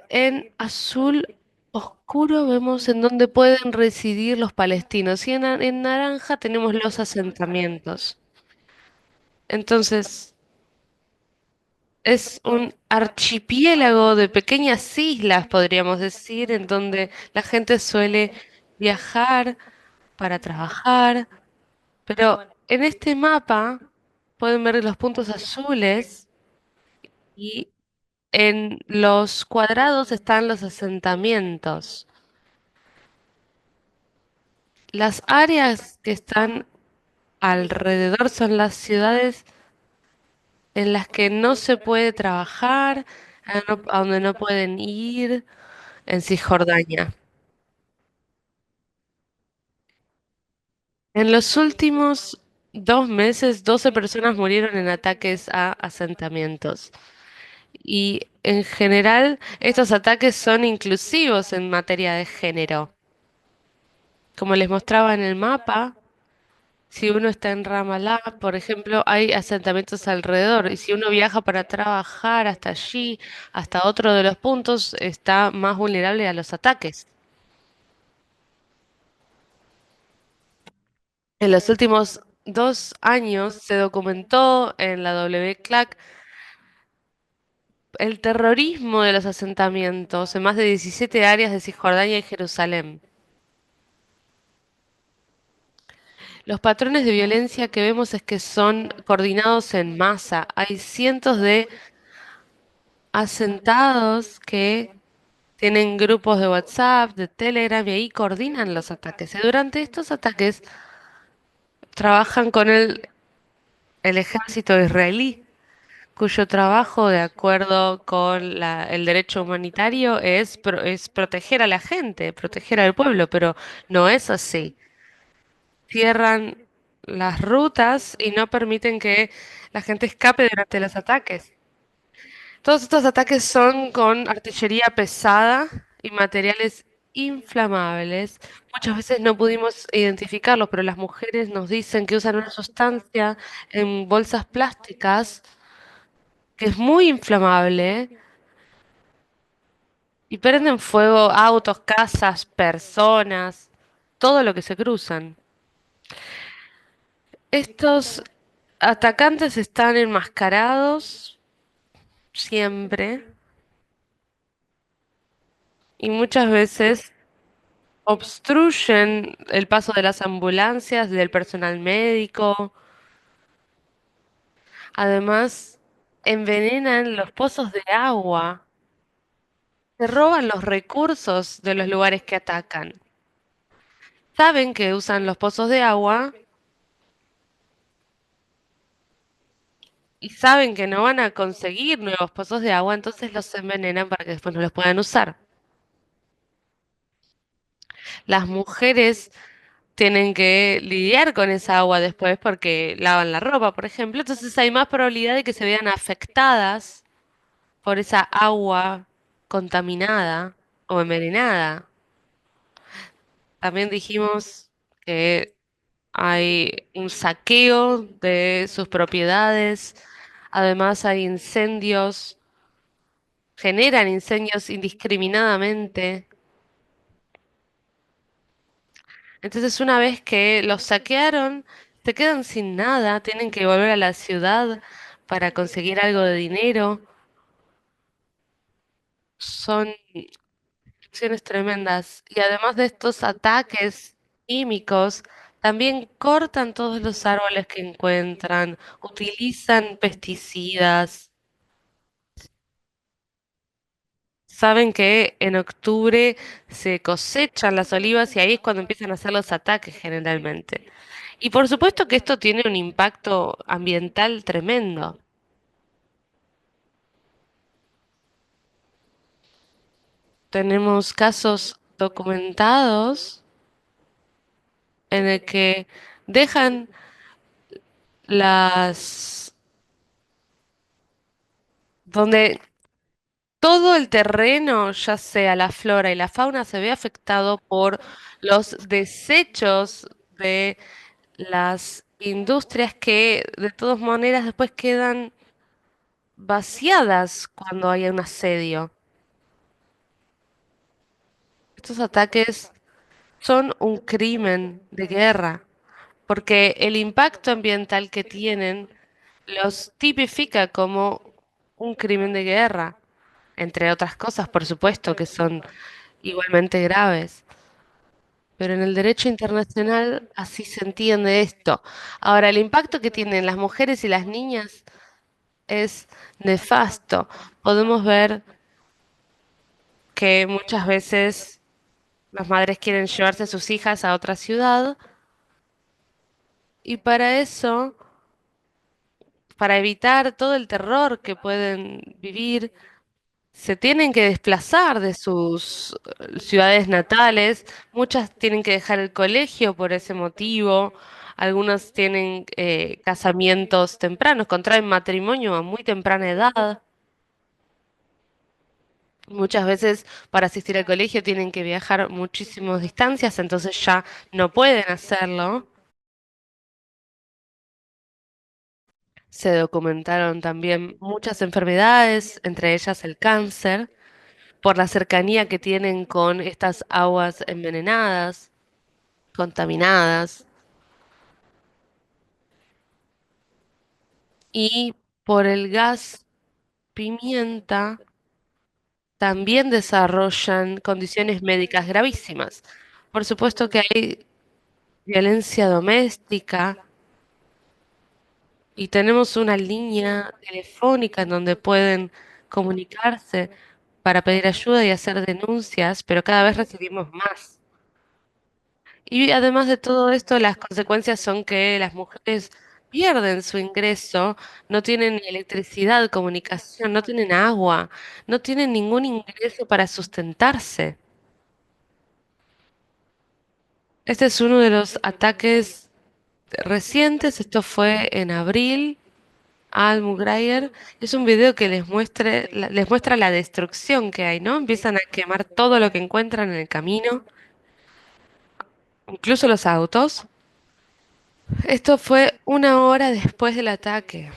En azul oscuro vemos en dónde pueden residir los palestinos y en naranja tenemos los asentamientos. Entonces, es un archipiélago de pequeñas islas, podríamos decir, en donde la gente suele viajar para trabajar. Pero en este mapa pueden ver los puntos azules y en los cuadrados están los asentamientos. Las áreas que están alrededor son las ciudades en las que no se puede trabajar, a donde no pueden ir, en Cisjordania. En los últimos 2 meses, 12 personas murieron en ataques a asentamientos. Y en general, estos ataques son inclusivos en materia de género. Como les mostraba en el mapa, si uno está en Ramallah, por ejemplo, hay asentamientos alrededor. Y si uno viaja para trabajar hasta allí, hasta otro de los puntos, está más vulnerable a los ataques. En los últimos 2 años se documentó en la WCLAC el terrorismo de los asentamientos en más de 17 áreas de Cisjordania y Jerusalén. Los patrones de violencia que vemos es que son coordinados en masa. Hay cientos de asentados que tienen grupos de WhatsApp, de Telegram y ahí coordinan los ataques. Y durante estos ataques trabajan con el ejército israelí, cuyo trabajo, de acuerdo con el derecho humanitario, es proteger a la gente, proteger al pueblo, pero no es así. Cierran las rutas y no permiten que la gente escape durante los ataques. Todos estos ataques son con artillería pesada y materiales inflamables. Muchas veces no pudimos identificarlos, pero las mujeres nos dicen que usan una sustancia en bolsas plásticas que es muy inflamable y prenden fuego autos, casas, personas, todo lo que se cruzan. Estos atacantes están enmascarados siempre y muchas veces obstruyen el paso de las ambulancias, del personal médico. Además, envenenan los pozos de agua, se roban los recursos de los lugares que atacan. Saben que usan los pozos de agua y saben que no van a conseguir nuevos pozos de agua, entonces los envenenan para que después no los puedan usar. Las mujeres tienen que lidiar con esa agua después porque lavan la ropa, por ejemplo, entonces hay más probabilidad de que se vean afectadas por esa agua contaminada o envenenada. También dijimos que hay un saqueo de sus propiedades, además hay incendios, generan incendios indiscriminadamente. Entonces, una vez que los saquearon, se quedan sin nada, tienen que volver a la ciudad para conseguir algo de dinero. Son acciones tremendas. Y además de estos ataques químicos, también cortan todos los árboles que encuentran, utilizan pesticidas. Saben que en octubre se cosechan las olivas y ahí es cuando empiezan a hacer los ataques generalmente. Y por supuesto que esto tiene un impacto ambiental tremendo. Tenemos casos documentados en el que dejan las donde todo el terreno, ya sea la flora y la fauna, se ve afectado por los desechos de las industrias que de todas maneras después quedan vaciadas cuando hay un asedio. Estos ataques son un crimen de guerra, porque el impacto ambiental que tienen los tipifica como un crimen de guerra, entre otras cosas, por supuesto, que son igualmente graves. Pero en el derecho internacional así se entiende esto. Ahora, el impacto que tienen las mujeres y las niñas es nefasto. Podemos ver que muchas veces las madres quieren llevarse a sus hijas a otra ciudad y para eso, para evitar todo el terror que pueden vivir, se tienen que desplazar de sus ciudades natales, muchas tienen que dejar el colegio por ese motivo, algunas tienen casamientos tempranos, contraen matrimonio a muy temprana edad. Muchas veces para asistir al colegio tienen que viajar muchísimas distancias, entonces ya no pueden hacerlo. Se documentaron también muchas enfermedades, entre ellas el cáncer, por la cercanía que tienen con estas aguas envenenadas, contaminadas, y por el gas pimienta también desarrollan condiciones médicas gravísimas. Por supuesto que hay violencia doméstica y tenemos una línea telefónica en donde pueden comunicarse para pedir ayuda y hacer denuncias, pero cada vez recibimos más. Y además de todo esto, las consecuencias son que las mujeres pierden su ingreso, no tienen ni electricidad, comunicación, no tienen agua, no tienen ningún ingreso para sustentarse. Este es uno de los ataques recientes, esto fue en abril, a Al-Mughrayer. Es un video que les muestra la destrucción que hay, ¿no? Empiezan a quemar todo lo que encuentran en el camino, incluso los autos. Esto fue una hora después del ataque.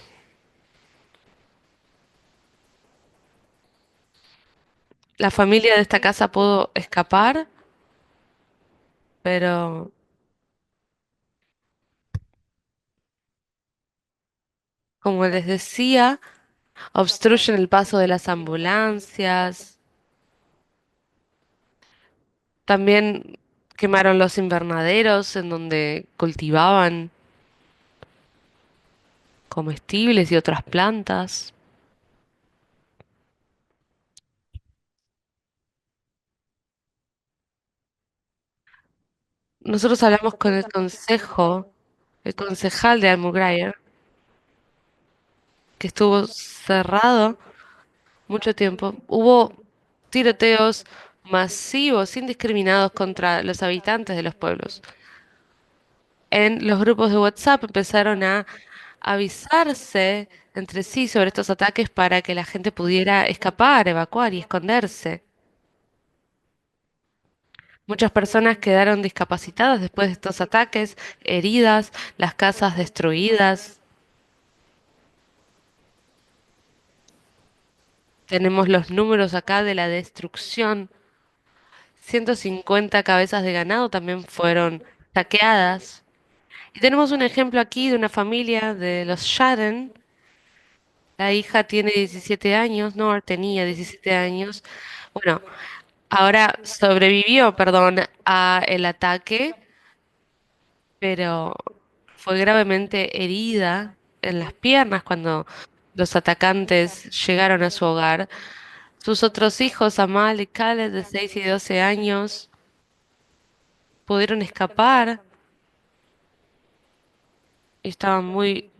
La familia de esta casa pudo escapar, pero como les decía, obstruyen el paso de las ambulancias. También quemaron los invernaderos en donde cultivaban comestibles y otras plantas. Nosotros hablamos con el consejo, el concejal de Al-Mughrayer, que estuvo cerrado mucho tiempo. Hubo tiroteos masivos, indiscriminados contra los habitantes de los pueblos. En los grupos de WhatsApp empezaron a avisarse entre sí sobre estos ataques para que la gente pudiera escapar, evacuar y esconderse. Muchas personas quedaron discapacitadas después de estos ataques, heridas, las casas destruidas. Tenemos los números acá de la destrucción. 150 cabezas de ganado también fueron saqueadas. Y tenemos un ejemplo aquí de una familia de los Shaden. La hija tiene 17 años, no, tenía 17 años. Bueno, ahora sobrevivió, perdón, a el ataque, pero fue gravemente herida en las piernas cuando los atacantes llegaron a su hogar. Sus otros hijos, Amal y Khaled, de 6 y 12 años, pudieron escapar y estaban muy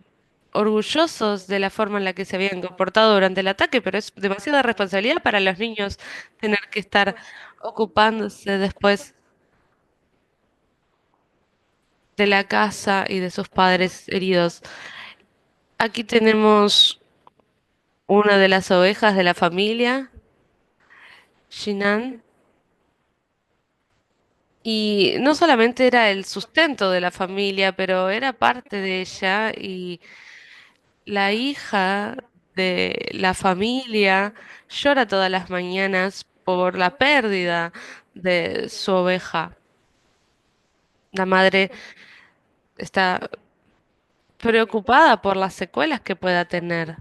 orgullosos de la forma en la que se habían comportado durante el ataque, pero es demasiada responsabilidad para los niños tener que estar ocupándose después de la casa y de sus padres heridos. Aquí tenemos una de las ovejas de la familia, Shinan, y no solamente era el sustento de la familia, pero era parte de ella y la hija de la familia llora todas las mañanas por la pérdida de su oveja. La madre está preocupada por las secuelas que pueda tener.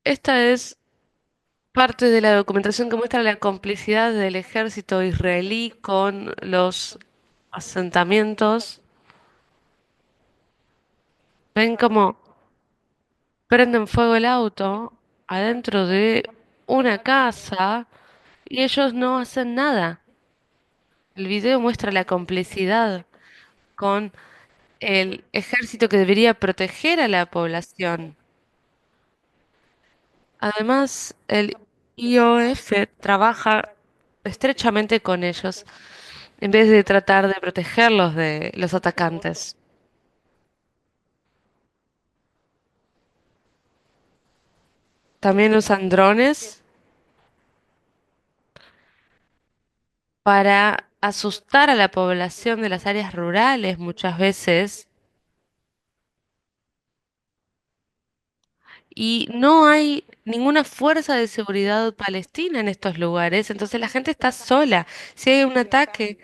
Esta es parte de la documentación que muestra la complicidad del ejército israelí con los asentamientos. Ven cómo prenden fuego el auto adentro de una casa y ellos no hacen nada. El video muestra la complicidad con el ejército que debería proteger a la población. Además, el IOF trabaja estrechamente con ellos en vez de tratar de protegerlos de los atacantes. También usan drones para asustar a la población de las áreas rurales muchas veces. Y no hay ninguna fuerza de seguridad palestina en estos lugares, entonces la gente está sola. Si hay un ataque,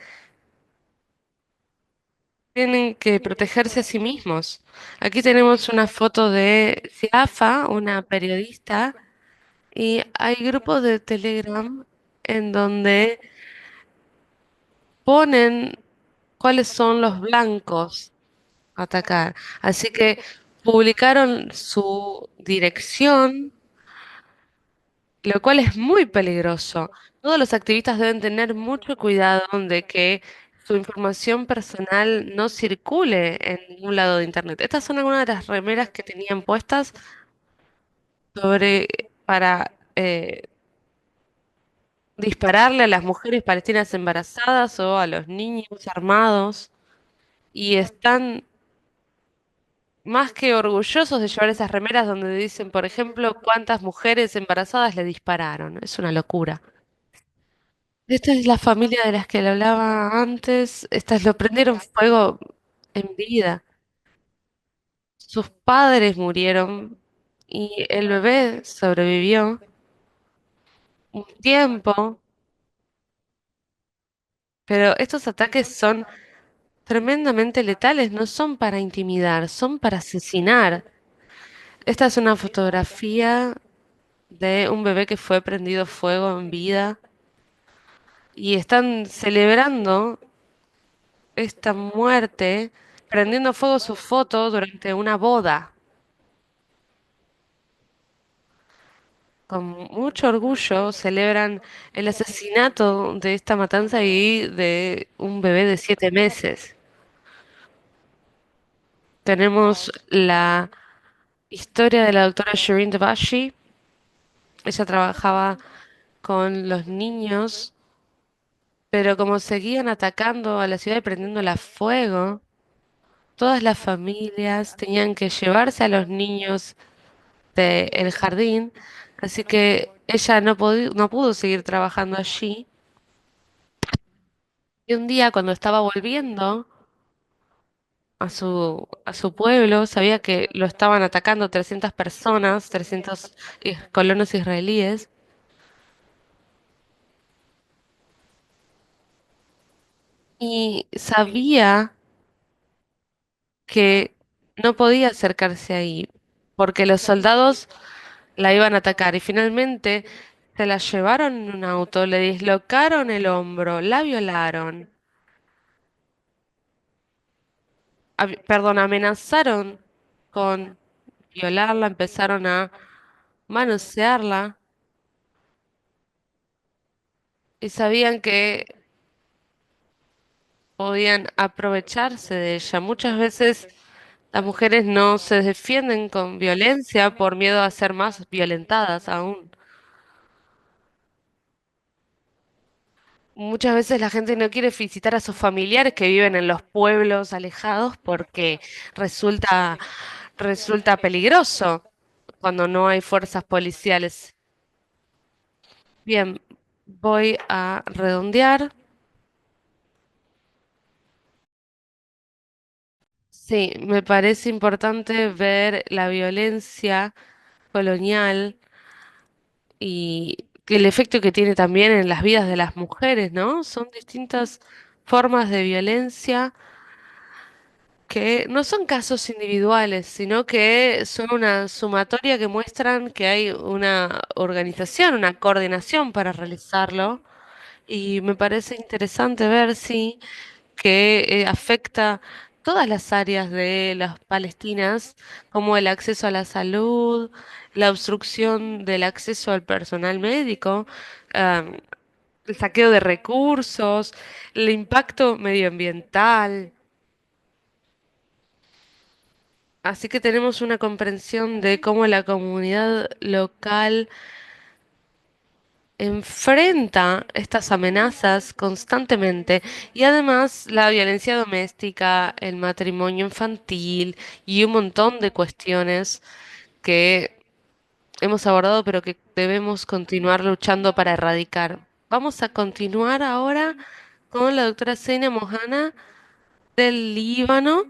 tienen que protegerse a sí mismos. Aquí tenemos una foto de Siafa, una periodista, y hay grupos de Telegram en donde ponen cuáles son los blancos a atacar. Así que publicaron su dirección, lo cual es muy peligroso. Todos los activistas deben tener mucho cuidado de que su información personal no circule en ningún lado de Internet. Estas son algunas de las remeras que tenían puestas sobre para dispararle a las mujeres palestinas embarazadas o a los niños armados. Y están más que orgullosos de llevar esas remeras donde dicen, por ejemplo, cuántas mujeres embarazadas le dispararon. Es una locura. Esta es la familia de las que le hablaba antes. Estas lo prendieron fuego en vida. Sus padres murieron y el bebé sobrevivió un tiempo, pero estos ataques son tremendamente letales, no son para intimidar, son para asesinar. Esta es una fotografía de un bebé que fue prendido fuego en vida y están celebrando esta muerte prendiendo fuego su foto durante una boda. Con mucho orgullo celebran el asesinato de esta matanza y de un bebé de 7 meses. Tenemos la historia de la doctora Shireen Devashi. Ella trabajaba con los niños, pero como seguían atacando a la ciudad y prendiéndola a fuego, todas las familias tenían que llevarse a los niños del jardín, así que ella no pudo seguir trabajando allí. Y un día, cuando estaba volviendo a su pueblo, sabía que lo estaban atacando 300 personas, 300 colonos israelíes, y sabía que no podía acercarse ahí, porque los soldados la iban a atacar, y finalmente se la llevaron en un auto, le dislocaron el hombro, la violaron, perdón, amenazaron con violarla, empezaron a manosearla y sabían que podían aprovecharse de ella. Muchas veces las mujeres no se defienden con violencia por miedo a ser más violentadas aún. Muchas veces la gente no quiere visitar a sus familiares que viven en los pueblos alejados porque resulta, resulta peligroso cuando no hay fuerzas policiales. Bien, voy a redondear. Sí, me parece importante ver la violencia colonial y que el efecto que tiene también en las vidas de las mujeres, ¿no? Son distintas formas de violencia que no son casos individuales, sino que son una sumatoria que muestran que hay una organización, una coordinación para realizarlo. Y me parece interesante ver, sí, que afecta todas las áreas de las palestinas, como el acceso a la salud, la obstrucción del acceso al personal médico, am, el saqueo de recursos, el impacto medioambiental. Así que tenemos una comprensión de cómo la comunidad local enfrenta estas amenazas constantemente y además la violencia doméstica, el matrimonio infantil y un montón de cuestiones que hemos abordado pero que debemos continuar luchando para erradicar. Vamos a continuar ahora con la doctora Zeina Mohana del Líbano.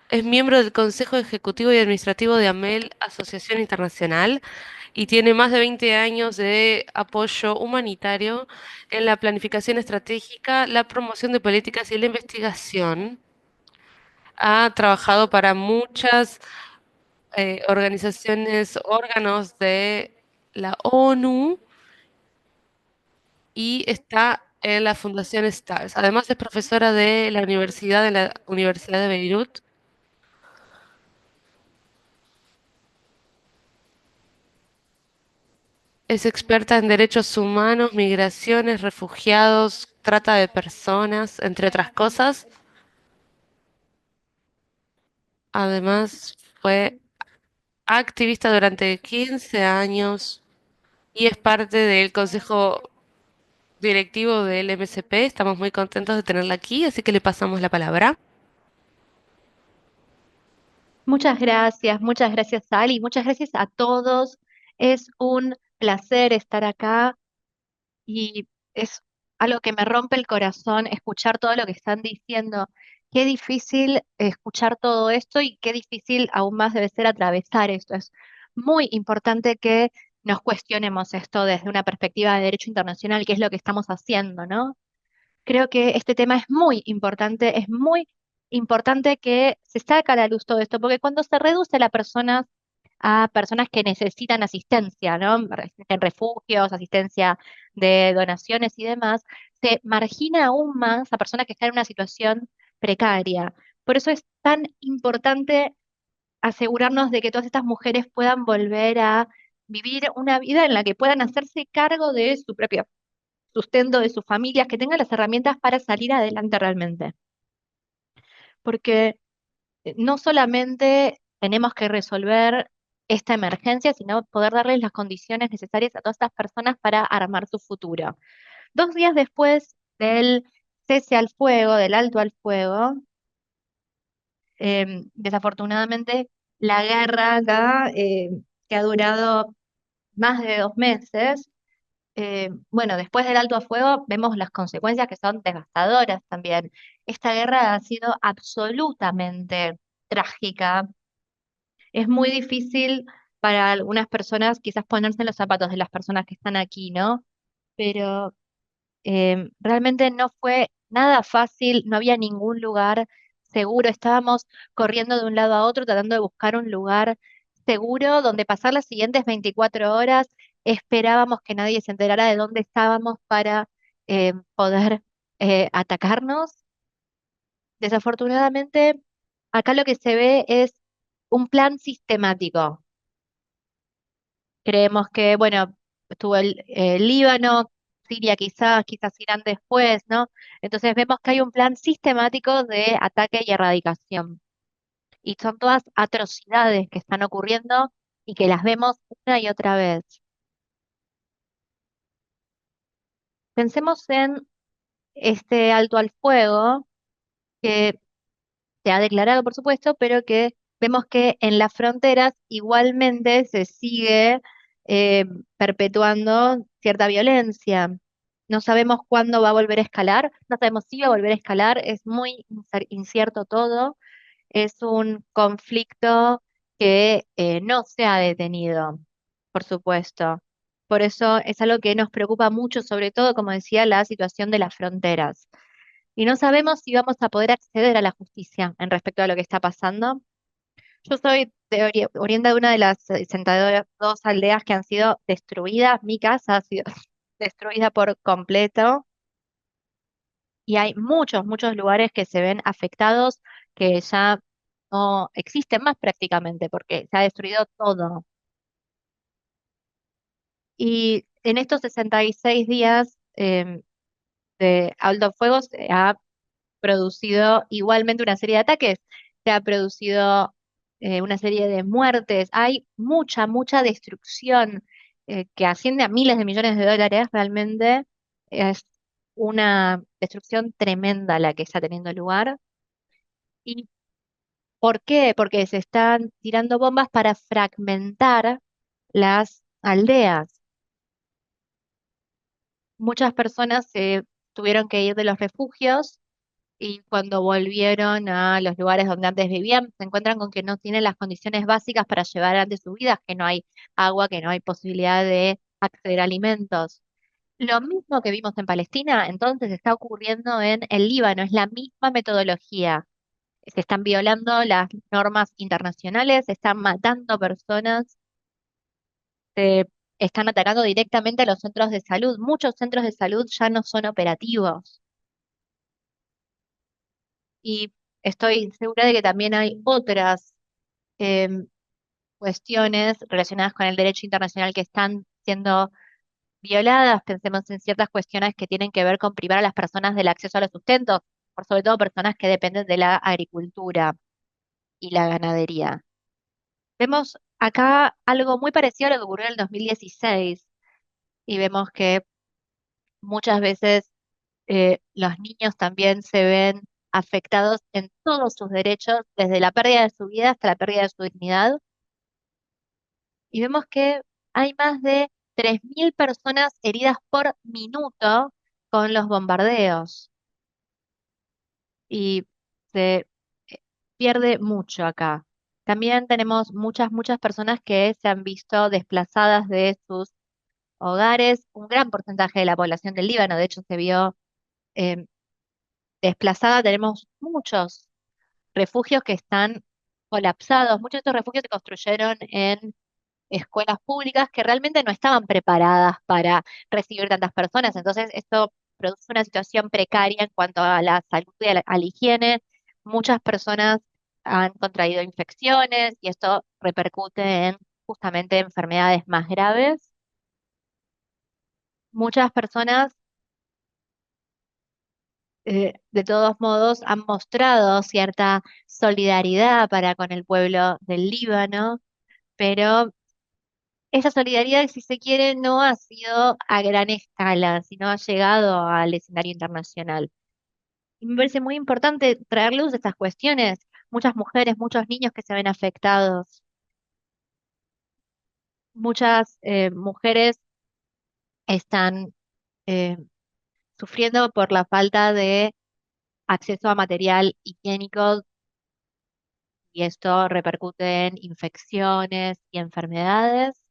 Es miembro del Consejo Ejecutivo y Administrativo de AMEL, Asociación Internacional, y tiene más de 20 años de apoyo humanitario en la planificación estratégica, la promoción de políticas y la investigación. ha trabajado para muchas organizaciones, órganos de la ONU y está en la Fundación STARS. Además es profesora de la Universidad de Beirut. Es experta en derechos humanos, migraciones, refugiados, trata de personas, entre otras cosas. Además fue activista durante 15 años y es parte del consejo directivo del MSP. Estamos muy contentos de tenerla aquí, así que le pasamos la palabra. Muchas gracias, Ali, muchas gracias a todos. Es un placer estar acá y es algo que me rompe el corazón escuchar todo lo que están diciendo. Qué difícil escuchar todo esto y qué difícil aún más debe ser atravesar esto. Es muy importante que nos cuestionemos esto desde una perspectiva de derecho internacional, qué es lo que estamos haciendo, ¿no? Creo que este tema es muy importante que se saque a la luz todo esto, porque cuando se reduce la persona a personas que necesitan asistencia, ¿no? En refugios, asistencia de donaciones y demás, se margina aún más a personas que están en una situación precaria. Por eso es tan importante asegurarnos de que todas estas mujeres puedan volver a vivir una vida en la que puedan hacerse cargo de su propio sustento, de sus familias, que tengan las herramientas para salir adelante realmente. Porque no solamente tenemos que resolver esta emergencia, sino poder darles las condiciones necesarias a todas estas personas para armar su futuro. 2 días después del cese al fuego, del alto al fuego, desafortunadamente la guerra acá, que ha durado más de 2 meses, bueno, después del alto a fuego vemos las consecuencias que son devastadoras también. Esta guerra ha sido absolutamente trágica. Es muy difícil para algunas personas quizás ponerse en los zapatos de las personas que están aquí, ¿no? Pero realmente no fue nada fácil, no había ningún lugar seguro. Estábamos corriendo de un lado a otro tratando de buscar un lugar seguro donde pasar las siguientes 24 horas. Esperábamos que nadie se enterara de dónde estábamos para poder atacarnos. Desafortunadamente, acá lo que se ve es un plan sistemático. Creemos que, bueno, estuvo el Líbano, Siria quizás, quizás Irán después, ¿no? Entonces vemos que hay un plan sistemático de ataque y erradicación. Y son todas atrocidades que están ocurriendo y que las vemos una y otra vez. Pensemos en este alto al fuego que se ha declarado, por supuesto, pero que vemos que en las fronteras igualmente se sigue eh, perpetuando cierta violencia. No sabemos cuándo va a volver a escalar, no sabemos si va a volver a escalar, es muy incierto todo, es un conflicto que no se ha detenido, por supuesto. Por eso es algo que nos preocupa mucho, sobre todo, como decía, la situación de las fronteras. Y no sabemos si vamos a poder acceder a la justicia en respecto a lo que está pasando. Yo soy oriunda de una de las 62 aldeas que han sido destruidas. Mi casa ha sido destruida por completo y hay muchos, muchos lugares que se ven afectados que ya no existen más prácticamente porque se ha destruido todo. Y en estos 66 días de alto fuego se ha producido igualmente una serie de ataques, se ha producido una serie de muertes, hay mucha, mucha destrucción que asciende a miles de millones de dólares, realmente es una destrucción tremenda la que está teniendo lugar. ¿Y por qué? Porque se están tirando bombas para fragmentar las aldeas. Muchas personas se tuvieron que ir de los refugios y cuando volvieron a los lugares donde antes vivían, se encuentran con que no tienen las condiciones básicas para llevar adelante sus vidas, que no hay agua, que no hay posibilidad de acceder a alimentos. Lo mismo que vimos en Palestina, entonces está ocurriendo en el Líbano, es la misma metodología. se están violando las normas internacionales, se están matando personas, se están atacando directamente a los centros de salud. Muchos centros de salud ya no son operativos y estoy segura de que también hay otras em, cuestiones relacionadas con el derecho internacional que están siendo violadas. Pensemos en ciertas cuestiones que tienen que ver con privar a las personas del acceso a los sustentos, por sobre todo personas que dependen de la agricultura y la ganadería. Vemos acá algo muy parecido a lo que ocurrió en el 2016 y vemos que muchas veces los niños también se ven afectados en todos sus derechos, desde la pérdida de su vida hasta la pérdida de su dignidad. Y vemos que hay más de 3.000 personas heridas por minuto con los bombardeos. Y se pierde mucho acá. También tenemos muchas personas que se han visto desplazadas de sus hogares. Un gran porcentaje de la población del Líbano, de hecho, se vio eh, desplazada. Tenemos muchos refugios que están colapsados. Muchos de estos refugios se construyeron en escuelas públicas que realmente no estaban preparadas para recibir tantas personas. Entonces, esto produce una situación precaria en cuanto a la salud y a la higiene. Muchas personas han contraído infecciones y esto repercute en justamente enfermedades más graves. Muchas personas, de todos modos, han mostrado cierta solidaridad para con el pueblo del Líbano, pero esa solidaridad, si se quiere, no ha sido a gran escala, sino ha llegado al escenario internacional. Y me parece muy importante traer luz a estas cuestiones. Muchas mujeres, muchos niños que se ven afectados, muchas mujeres están eh, sufriendo por la falta de acceso a material higiénico y esto repercute en infecciones y enfermedades.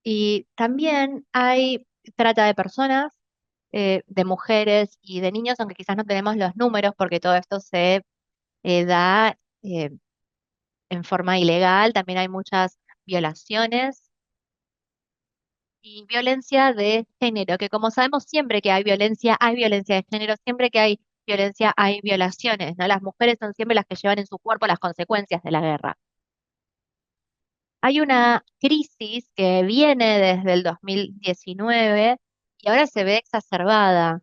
Y también hay trata de personas, de mujeres y de niños, aunque quizás no tenemos los números porque todo esto se da en forma ilegal. También hay muchas violaciones y violencia de género, que como sabemos siempre que hay violencia de género, siempre que hay violencia hay violaciones, ¿no? Las mujeres son siempre las que llevan en su cuerpo las consecuencias de la guerra. Hay una crisis que viene desde el 2019 y ahora se ve exacerbada.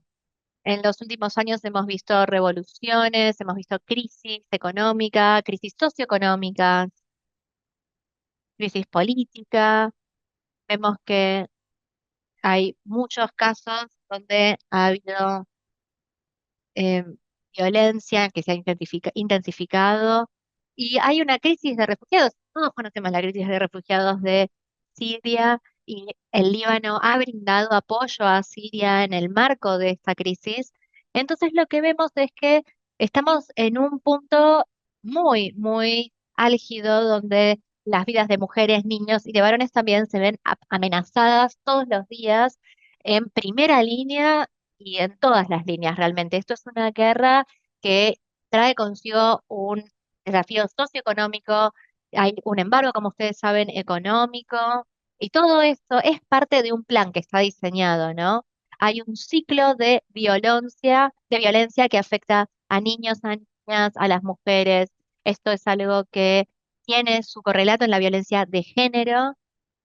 En los últimos años hemos visto revoluciones, hemos visto crisis económica, crisis socioeconómica, crisis política. Vemos que hay muchos casos donde ha habido eh, violencia que se ha intensificado y hay una crisis de refugiados. Todos conocemos la crisis de refugiados de Siria y el Líbano ha brindado apoyo a Siria en el marco de esta crisis. Entonces lo que vemos es que estamos en un punto muy álgido donde las vidas de mujeres, niños y de varones también se ven amenazadas todos los días en primera línea y en todas las líneas realmente. Esto es una guerra que trae consigo un desafío socioeconómico, hay un embargo, como ustedes saben, económico, y todo esto es parte de un plan que está diseñado, ¿no? Hay un ciclo de violencia que afecta a niños, a niñas, a las mujeres. Esto es algo que tiene su correlato en la violencia de género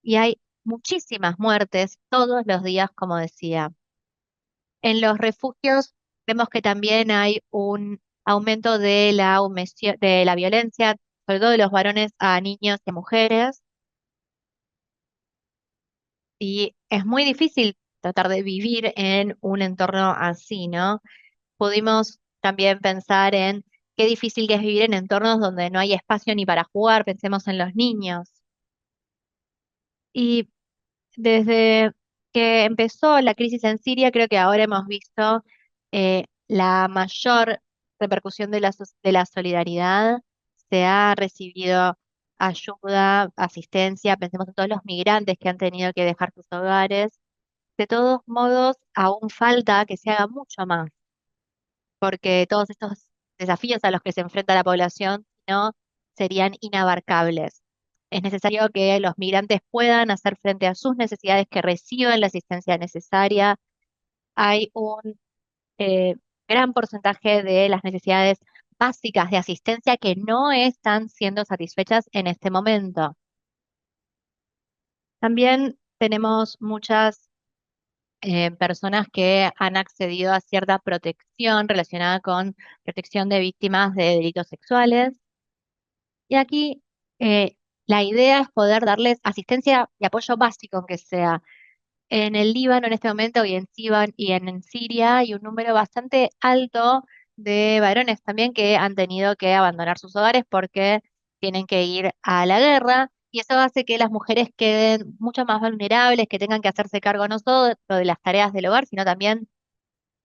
y hay muchísimas muertes todos los días, como decía. En los refugios vemos que también hay un aumento de de la violencia, sobre todo de los varones a niños y mujeres, y es muy difícil tratar de vivir en un entorno así, ¿no? Pudimos también pensar en qué difícil que es vivir en entornos donde no hay espacio ni para jugar, pensemos en los niños. Y desde que empezó la crisis en Siria, creo que ahora hemos visto la mayor repercusión de de la solidaridad. Se ha recibido ayuda, asistencia, pensemos en todos los migrantes que han tenido que dejar sus hogares. De todos modos, aún falta que se haga mucho más. porque todos estos desafíos a los que se enfrenta la población no serían inabarcables. Es necesario que los migrantes puedan hacer frente a sus necesidades, que reciban la asistencia necesaria. Hay un eh, gran porcentaje de las necesidades básicas de asistencia que no están siendo satisfechas en este momento. También tenemos muchas personas que han accedido a cierta protección relacionada con protección de víctimas de delitos sexuales. Y aquí la idea es poder darles asistencia y apoyo básico, aunque sea. En el Líbano en este momento y en en Siria hay un número bastante alto de varones también que han tenido que abandonar sus hogares porque tienen que ir a la guerra y eso hace que las mujeres queden mucho más vulnerables, que tengan que hacerse cargo no solo de las tareas del hogar, sino también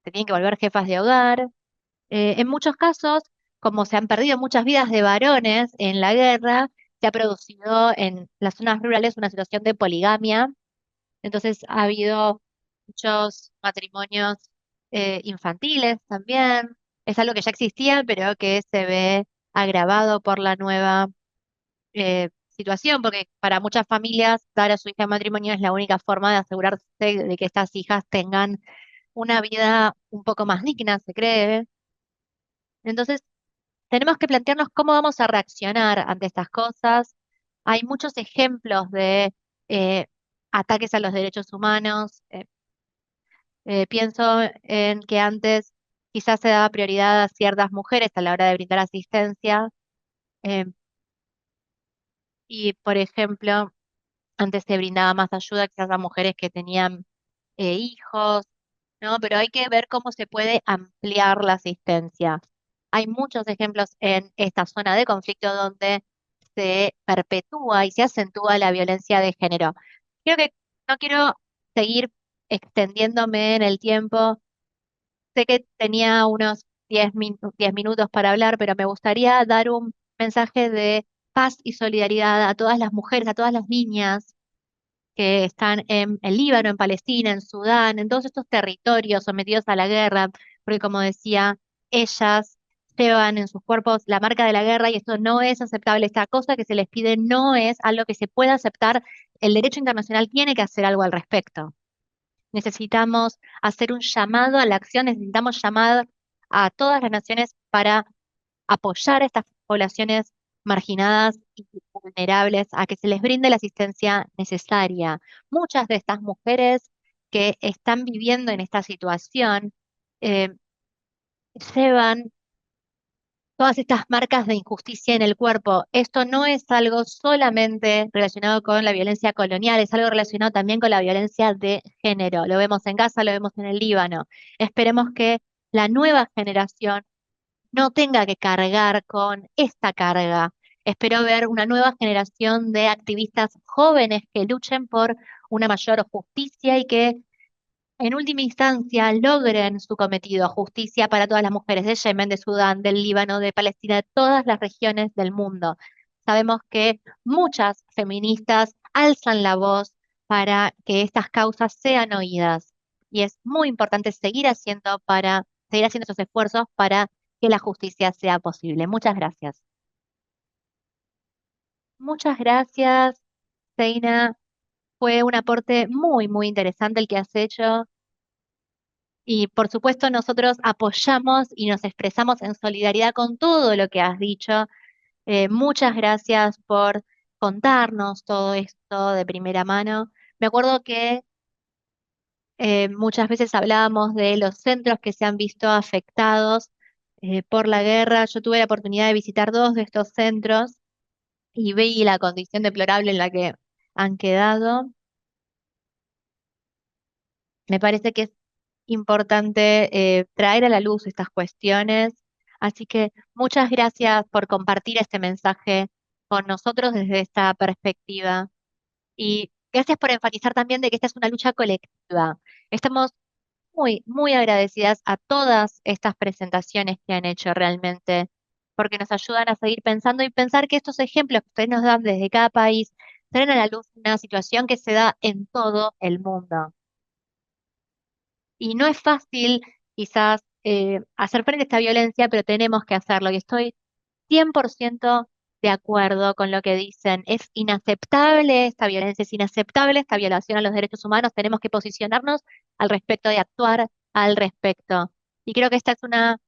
se tienen que volver jefas de hogar. En muchos casos, como se han perdido muchas vidas de varones en la guerra, se ha producido en las zonas rurales una situación de poligamia, entonces ha habido muchos matrimonios infantiles también. Es algo que ya existía, pero que se ve agravado por la nueva situación, porque para muchas familias dar a su hija en matrimonio es la única forma de asegurarse de que estas hijas tengan una vida un poco más digna, se cree. Entonces, tenemos que plantearnos cómo vamos a reaccionar ante estas cosas. Hay muchos ejemplos de ataques a los derechos humanos. Pienso en que antes quizás se daba prioridad a ciertas mujeres a la hora de brindar asistencia. eh, y, por ejemplo, antes se brindaba más ayuda quizás a mujeres que tenían hijos, ¿no? Pero hay que ver cómo se puede ampliar la asistencia. Hay muchos ejemplos en esta zona de conflicto donde se perpetúa y se acentúa la violencia de género. Creo que no quiero seguir extendiéndome en el tiempo. Sé que tenía unos 10 minutos para hablar, pero me gustaría dar un mensaje de paz y solidaridad a todas las mujeres, a todas las niñas que están en el Líbano, en Palestina, en Sudán, en todos estos territorios sometidos a la guerra, porque como decía, ellas llevan en sus cuerpos la marca de la guerra y esto no es aceptable. Esta cosa que se les pide no es algo que se pueda aceptar. El derecho internacional tiene que hacer algo al respecto. Necesitamos hacer un llamado a la acción, necesitamos llamar a todas las naciones para apoyar a estas poblaciones marginadas y vulnerables, a que se les brinde la asistencia necesaria. Muchas de estas mujeres que están viviendo en esta situación eh, llevan todas estas marcas de injusticia en el cuerpo. Esto no es algo solamente relacionado con la violencia colonial, es algo relacionado también con la violencia de género. Lo vemos en Gaza, lo vemos en el Líbano. Esperemos que la nueva generación no tenga que cargar con esta carga. Espero ver una nueva generación de activistas jóvenes que luchen por una mayor justicia y que en última instancia logren su cometido, justicia para todas las mujeres de Yemen, de Sudán, del Líbano, de Palestina, de todas las regiones del mundo. Sabemos que muchas feministas alzan la voz para que estas causas sean oídas y es muy importante seguir haciendo esos esfuerzos para que la justicia sea posible. Muchas gracias. Muchas gracias, Seina. Fue un aporte muy, muy interesante el que has hecho. Y por supuesto nosotros apoyamos y nos expresamos en solidaridad con todo lo que has dicho. Muchas gracias por contarnos todo esto de primera mano. Me acuerdo que muchas veces hablábamos de los centros que se han visto afectados por la guerra. Yo tuve la oportunidad de visitar dos de estos centros y vi la condición deplorable en la que han quedado. Me parece que es importante traer a la luz estas cuestiones. Así que muchas gracias por compartir este mensaje con nosotros desde esta perspectiva. Y gracias por enfatizar también de que esta es una lucha colectiva. Estamos muy, muy agradecidas a todas estas presentaciones que han hecho realmente, porque nos ayudan a seguir pensando y pensar que estos ejemplos que ustedes nos dan desde cada país traen a la luz una situación que se da en todo el mundo. Y no es fácil quizás hacer frente a esta violencia, pero tenemos que hacerlo. Y estoy 100% de acuerdo con lo que dicen. Es inaceptable esta violencia, es inaceptable esta violación a los derechos humanos. Tenemos que posicionarnos al respecto y actuar al respecto. Y creo que esta es una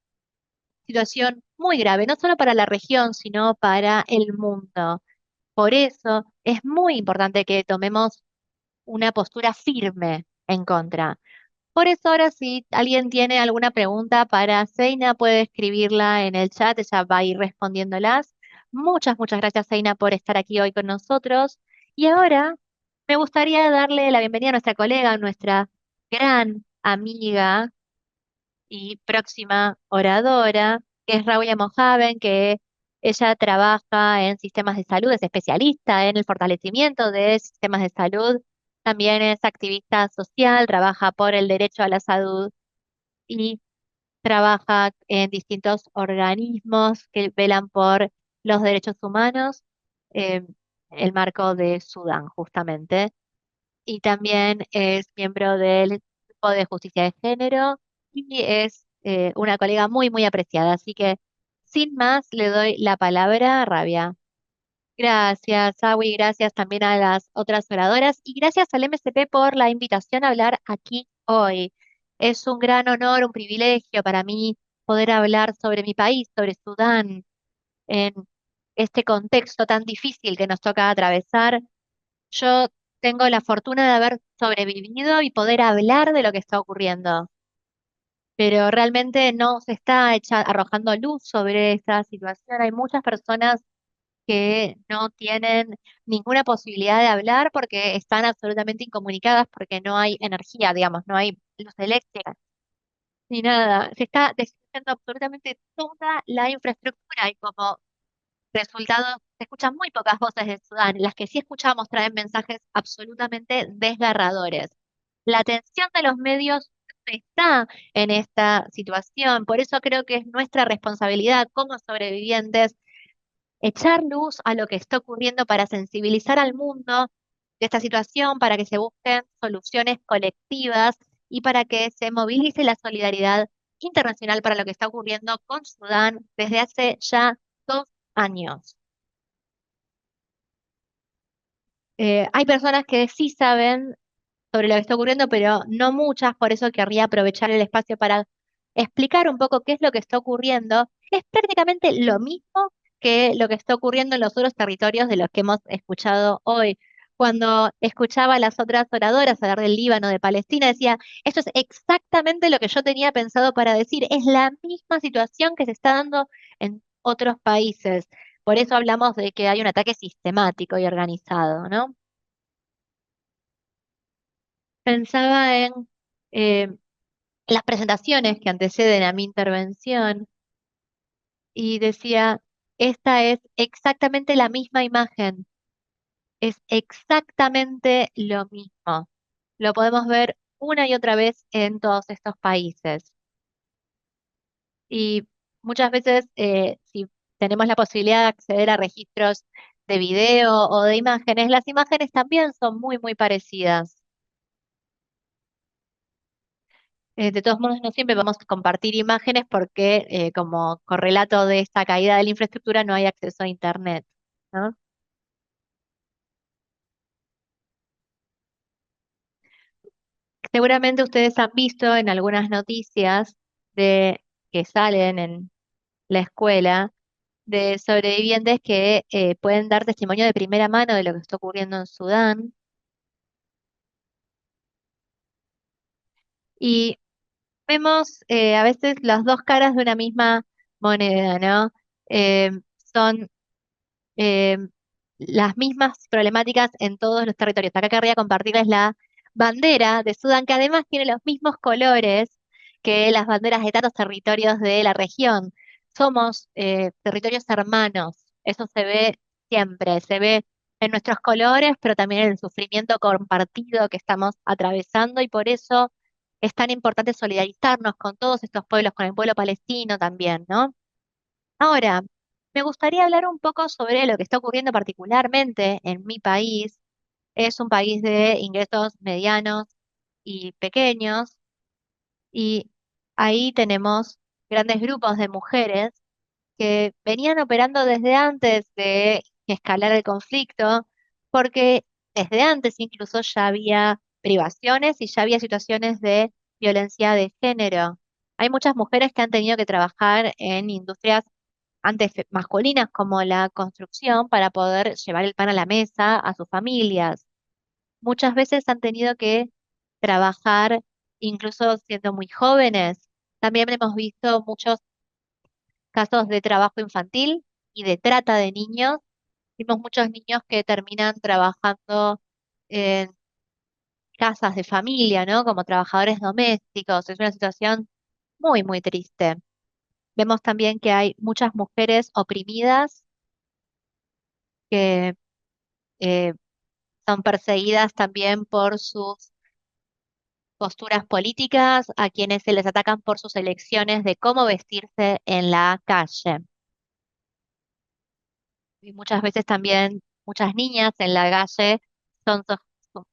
situación muy grave, no solo para la región, sino para el mundo. Por eso es muy importante que tomemos una postura firme en contra. Por eso ahora si alguien tiene alguna pregunta para Zeina, puede escribirla en el chat, ella va a ir respondiéndolas. Muchas gracias, Zeina, por estar aquí hoy con nosotros. Y ahora me gustaría darle la bienvenida a nuestra colega, nuestra gran amiga y próxima oradora, que es Rauya Mojaven, que ella trabaja en sistemas de salud, es especialista en el fortalecimiento de sistemas de salud, también es activista social, trabaja por el derecho a la salud y trabaja en distintos organismos que velan por los derechos humanos, en el marco de Sudán, justamente y también es miembro del Grupo de Justicia de Género y es una colega muy apreciada. Así que, sin más, le doy la palabra a Rabia. Gracias, Awi, gracias también a las otras oradoras y gracias al MSP por la invitación a hablar aquí hoy. Es un gran honor, un privilegio para mí poder hablar sobre mi país, sobre Sudán, en este contexto tan difícil que nos toca atravesar. Yo tengo la fortuna de haber sobrevivido y poder hablar de lo que está ocurriendo, pero realmente no se está arrojando luz sobre esta situación. Hay muchas personas que no tienen ninguna posibilidad de hablar porque están absolutamente incomunicadas, porque no hay energía, digamos, no hay luz eléctrica ni nada. Se está destruyendo absolutamente toda la infraestructura y como resultado, se escuchan muy pocas voces de Sudán. Las que sí escuchamos traen mensajes absolutamente desgarradores. La atención de los medios no está en esta situación. Por eso creo que es nuestra responsabilidad como sobrevivientes echar luz a lo que está ocurriendo para sensibilizar al mundo de esta situación, para que se busquen soluciones colectivas y para que se movilice la solidaridad internacional para lo que está ocurriendo con Sudán desde hace ya 2 años. Hay personas que sí saben sobre lo que está ocurriendo, pero no muchas, por eso querría aprovechar el espacio para explicar un poco qué es lo que está ocurriendo. Es prácticamente lo mismo que lo que está ocurriendo en los otros territorios de los que hemos escuchado hoy. Cuando escuchaba a las otras oradoras hablar del Líbano, de Palestina, decía, esto es exactamente lo que yo tenía pensado para decir, es la misma situación que se está dando en otros países. Por eso hablamos de que hay un ataque sistemático y organizado, ¿no? Pensaba en eh, las presentaciones que anteceden a mi intervención y decía, esta es exactamente la misma imagen, es exactamente lo mismo. Lo podemos ver una y otra vez en todos estos países. Y muchas veces, si tenemos la posibilidad de acceder a registros de video o de imágenes, las imágenes también son muy parecidas. De todos modos, no siempre vamos a compartir imágenes porque como correlato de esta caída de la infraestructura no hay acceso a Internet, ¿no? Seguramente ustedes han visto en algunas noticias de, que salen en la escuela de sobrevivientes que pueden dar testimonio de primera mano de lo que está ocurriendo en Sudán. Y vemos a veces las dos caras de una misma moneda, ¿no? Eh, son eh, las mismas problemáticas en todos los territorios. Acá querría compartirles la bandera de Sudán, que además tiene los mismos colores que las banderas de tantos territorios de la región. Somos territorios hermanos, eso se ve siempre, se ve en nuestros colores, pero también en el sufrimiento compartido que estamos atravesando y por eso es tan importante solidarizarnos con todos estos pueblos, con el pueblo palestino también, ¿no? Ahora, me gustaría hablar un poco sobre lo que está ocurriendo particularmente en mi país. Es un país de ingresos medianos y pequeños Ahí tenemos grandes grupos de mujeres que venían operando desde antes de escalar el conflicto, porque desde antes incluso ya había privaciones y ya había situaciones de violencia de género. Hay muchas mujeres que han tenido que trabajar en industrias antes masculinas como la construcción para poder llevar el pan a la mesa a sus familias. Muchas veces han tenido que trabajar incluso siendo muy jóvenes. También hemos visto muchos casos de trabajo infantil y de trata de niños. Vimos muchos niños que terminan trabajando en casas de familia, ¿no? Como trabajadores domésticos. Es una situación muy, muy triste. Vemos también que hay muchas mujeres oprimidas que eh, son perseguidas también por sus posturas políticas, a quienes se les atacan por sus elecciones de cómo vestirse en la calle. Y muchas veces también muchas niñas en la calle son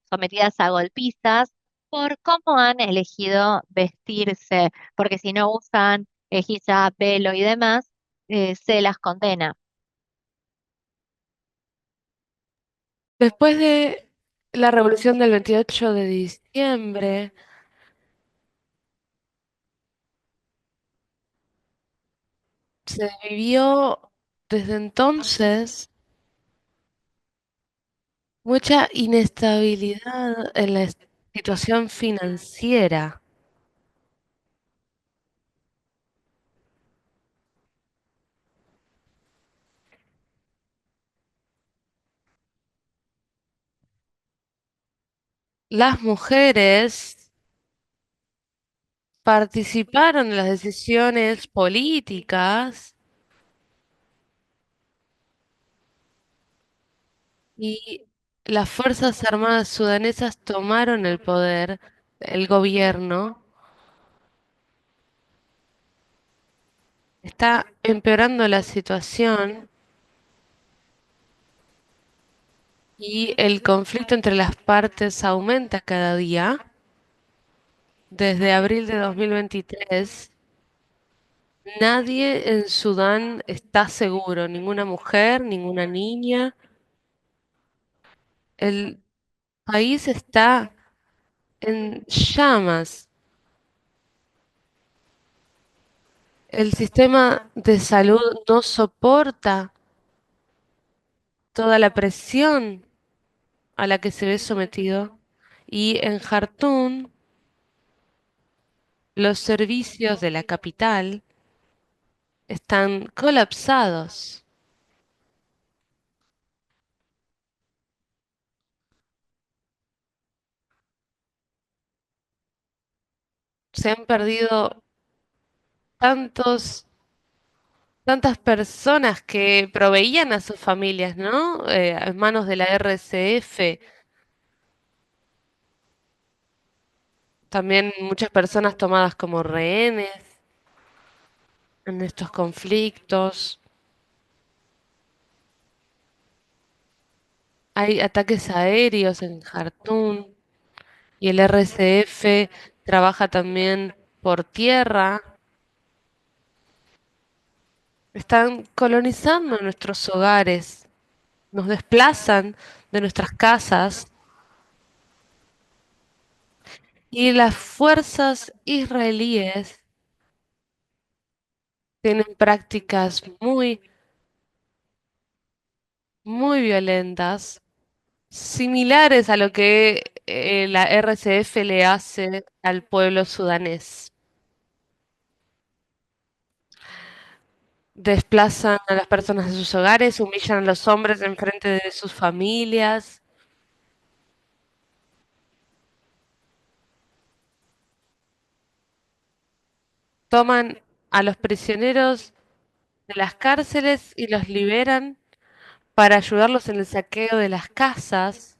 sometidas a golpizas por cómo han elegido vestirse, porque si no usan hijab, velo y demás, se las condena. Después de la revolución del 28 de diciembre, se vivió desde entonces mucha inestabilidad en la situación financiera. Las mujeres participaron en las decisiones políticas y las Fuerzas Armadas sudanesas tomaron el poder, el gobierno. Está empeorando la situación y el conflicto entre las partes aumenta cada día. Desde abril de 2023, nadie en Sudán está seguro, ninguna mujer, ninguna niña. El país está en llamas. El sistema de salud no soporta toda la presión a la que se ve sometido. Y en Jartum, los servicios de la capital están colapsados. Se han perdido tantos, tantas personas que proveían a sus familias, ¿no? En manos de la RCF. También muchas personas tomadas como rehenes en estos conflictos. Hay ataques aéreos en Jartum y el RCF trabaja también por tierra. Están colonizando nuestros hogares, nos desplazan de nuestras casas y las fuerzas israelíes tienen prácticas muy, muy violentas, similares a lo que la RCF le hace al pueblo sudanés. Desplazan a las personas de sus hogares, humillan a los hombres en frente de sus familias, toman a los prisioneros de las cárceles y los liberan para ayudarlos en el saqueo de las casas.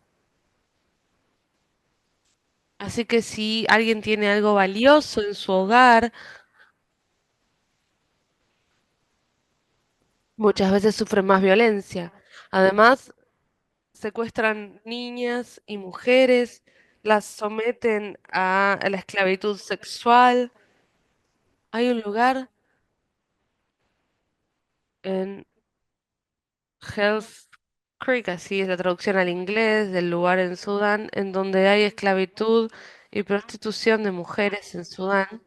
Así que si alguien tiene algo valioso en su hogar, muchas veces sufre más violencia. Además, secuestran niñas y mujeres, las someten a la esclavitud sexual. Hay un lugar en Health Creek, así es la traducción al inglés del lugar en Sudán, en donde hay esclavitud y prostitución de mujeres en Sudán.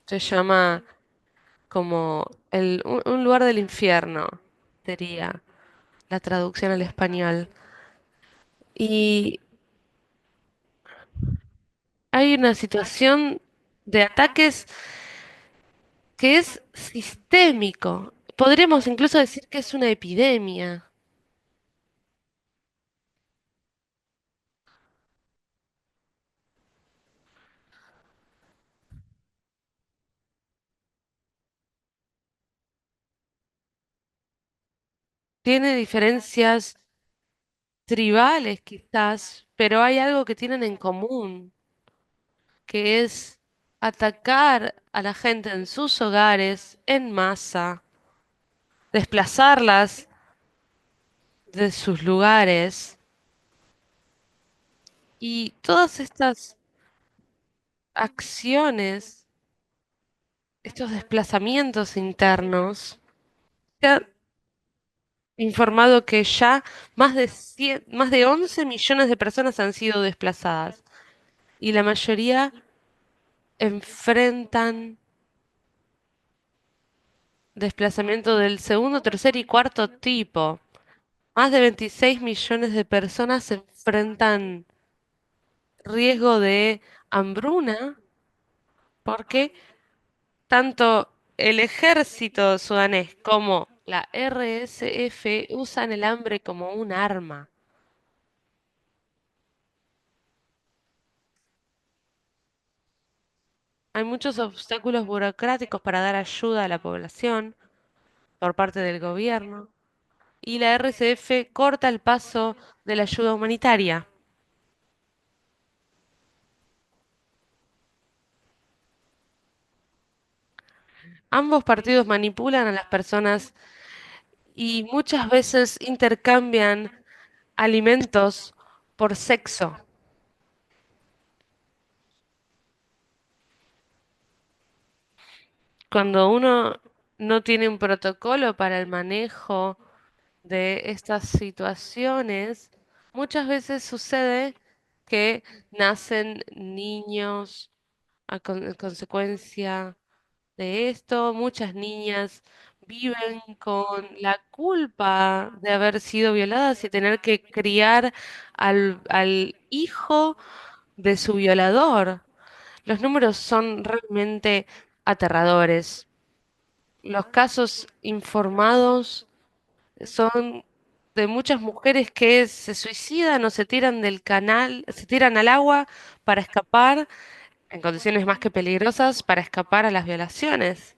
Se llama como un lugar del infierno, sería la traducción al español. Y hay una situación de ataques que es sistémico. Podríamos incluso decir que es una epidemia. Tiene diferencias tribales quizás, pero hay algo que tienen en común, que es atacar a la gente en sus hogares en masa, desplazarlas de sus lugares y todas estas acciones, estos desplazamientos internos. Se ha informado que ya más de 11 millones de personas han sido desplazadas y la mayoría enfrentan desplazamiento del segundo, tercer y cuarto tipo. Más de 26 millones de personas enfrentan riesgo de hambruna porque tanto el ejército sudanés como la RSF usan el hambre como un arma. Hay muchos obstáculos burocráticos para dar ayuda a la población por parte del gobierno y la RSF corta el paso de la ayuda humanitaria. Ambos partidos manipulan a las personas y muchas veces intercambian alimentos por sexo. Cuando uno no tiene un protocolo para el manejo de estas situaciones, muchas veces sucede que nacen niños a consecuencia de esto. Muchas niñas viven con la culpa de haber sido violadas y tener que criar al hijo de su violador. Los números son realmente aterradores. Los casos informados son de muchas mujeres que se suicidan o se tiran del canal, se tiran al agua para escapar, en condiciones más que peligrosas, para escapar a las violaciones.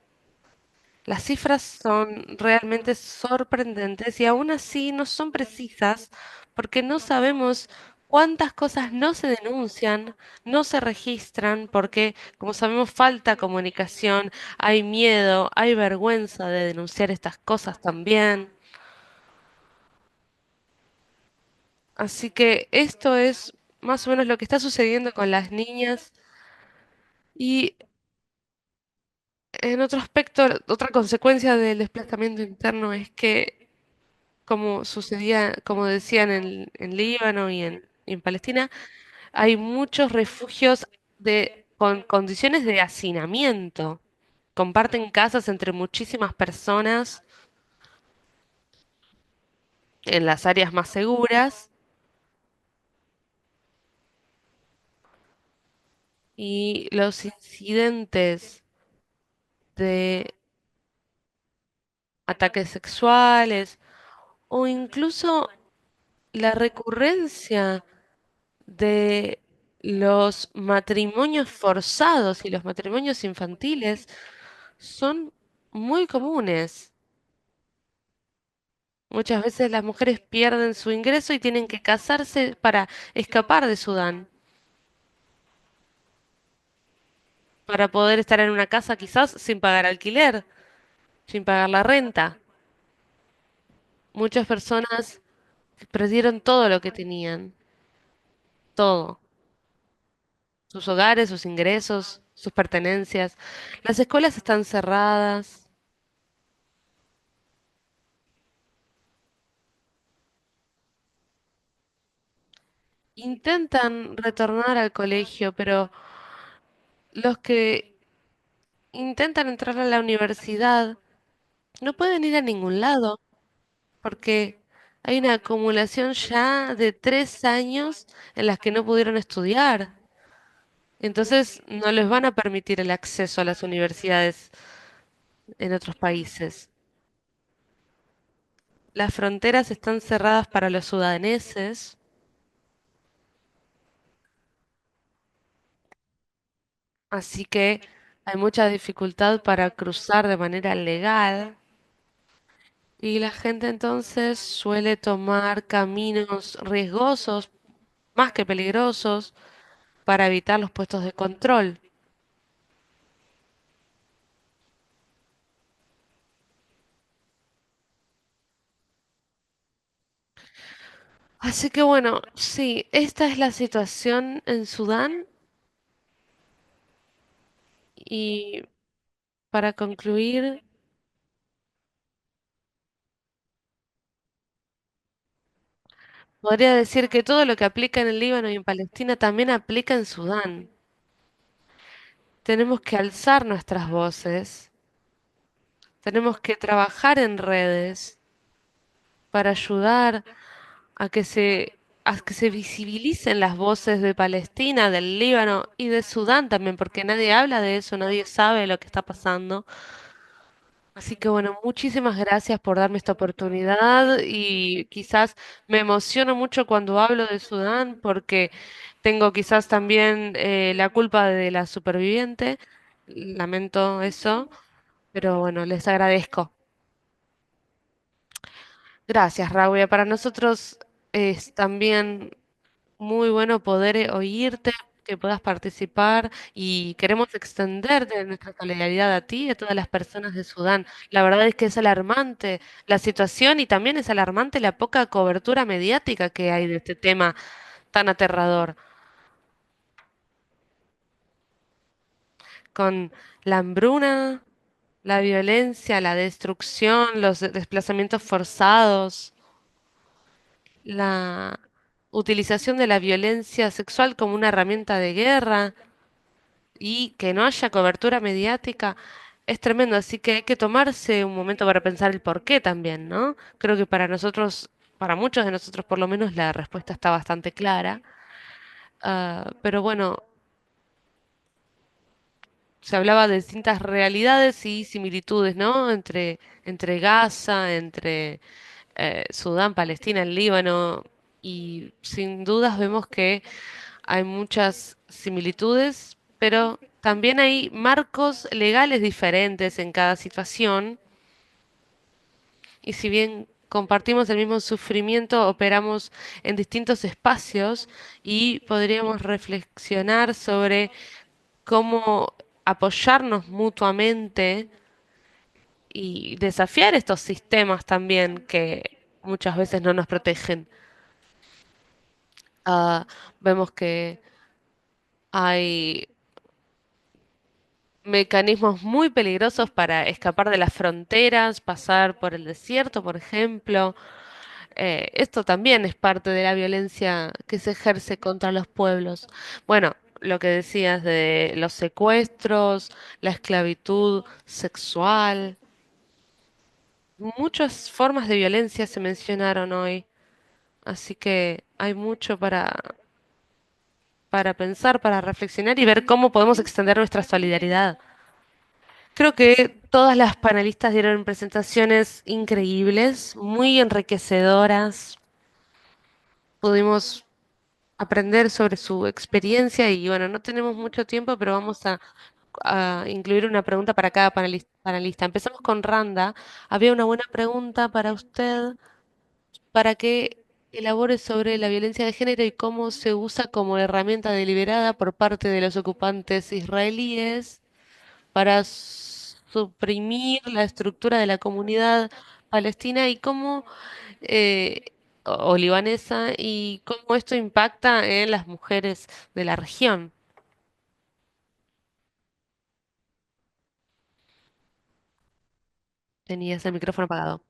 Las cifras son realmente sorprendentes y aún así no son precisas porque no sabemos cuántas cosas no se denuncian, no se registran, porque, como sabemos, falta comunicación, hay miedo, hay vergüenza de denunciar estas cosas también. Así que esto es más o menos lo que está sucediendo con las niñas y en otro aspecto, otra consecuencia del desplazamiento interno es que como sucedía, como decían en Líbano y en Palestina, hay muchos refugios con condiciones de hacinamiento. Comparten casas entre muchísimas personas en las áreas más seguras y los incidentes de ataques sexuales o incluso la recurrencia de los matrimonios forzados y los matrimonios infantiles son muy comunes. Muchas veces las mujeres pierden su ingreso y tienen que casarse para escapar de Sudán, para poder estar en una casa quizás sin pagar alquiler, sin pagar la renta. Muchas personas perdieron todo lo que tenían, todo. sus hogares, sus ingresos, sus pertenencias. Las escuelas están cerradas. Intentan retornar al colegio, pero los que intentan entrar a la universidad no pueden ir a ningún lado porque hay una acumulación ya de 3 años en las que no pudieron estudiar. Entonces no les van a permitir el acceso a las universidades en otros países. Las fronteras están cerradas para los sudaneses, así que hay mucha dificultad para cruzar de manera legal y la gente entonces suele tomar caminos riesgosos, más que peligrosos, para evitar los puestos de control. Así que bueno, sí, esta es la situación en Sudán y para concluir, podría decir que todo lo que aplica en el Líbano y en Palestina también aplica en Sudán. Tenemos que alzar nuestras voces, tenemos que trabajar en redes para ayudar a que se visibilicen las voces de Palestina, del Líbano y de Sudán también, porque nadie habla de eso, nadie sabe lo que está pasando. Así que bueno, muchísimas gracias por darme esta oportunidad y quizás me emociono mucho cuando hablo de Sudán porque tengo quizás también la culpa de la superviviente. Lamento eso, pero bueno, les agradezco. Gracias, Raúl. Para nosotros es también muy bueno poder oírte, que puedas participar y queremos extender de nuestra solidaridad a ti y a todas las personas de Sudán. La verdad es que es alarmante la situación y también es alarmante la poca cobertura mediática que hay de este tema tan aterrador, con la hambruna, la violencia, la destrucción, los desplazamientos forzados, la utilización de la violencia sexual como una herramienta de guerra y que no haya cobertura mediática es tremendo, así que hay que tomarse un momento para pensar el por qué también, ¿no? Creo que para nosotros, para muchos de nosotros por lo menos, la respuesta está bastante clara. Pero bueno, se hablaba de distintas realidades y similitudes, ¿no? Entre Gaza, entre Sudán, Palestina, el Líbano, y sin dudas vemos que hay muchas similitudes, pero también hay marcos legales diferentes en cada situación. Y si bien compartimos el mismo sufrimiento, operamos en distintos espacios y podríamos reflexionar sobre cómo apoyarnos mutuamente y desafiar estos sistemas también que muchas veces no nos protegen. Vemos que hay mecanismos muy peligrosos para escapar de las fronteras, pasar por el desierto, por ejemplo. Esto también es parte de la violencia que se ejerce contra los pueblos. Bueno, lo que decías de los secuestros, la esclavitud sexual, muchas formas de violencia se mencionaron hoy, así que hay mucho para pensar, para reflexionar y ver cómo podemos extender nuestra solidaridad. Creo que todas las panelistas dieron presentaciones increíbles, muy enriquecedoras. Pudimos aprender sobre su experiencia y bueno, no tenemos mucho tiempo, pero vamos a incluir una pregunta para cada panelista. Empezamos con Randa. Había una buena pregunta para usted, para que elabore sobre la violencia de género y cómo se usa como herramienta deliberada por parte de los ocupantes israelíes para suprimir la estructura de la comunidad palestina y cómo o libanesa y cómo esto impacta en las mujeres de la región. Tenías el micrófono apagado.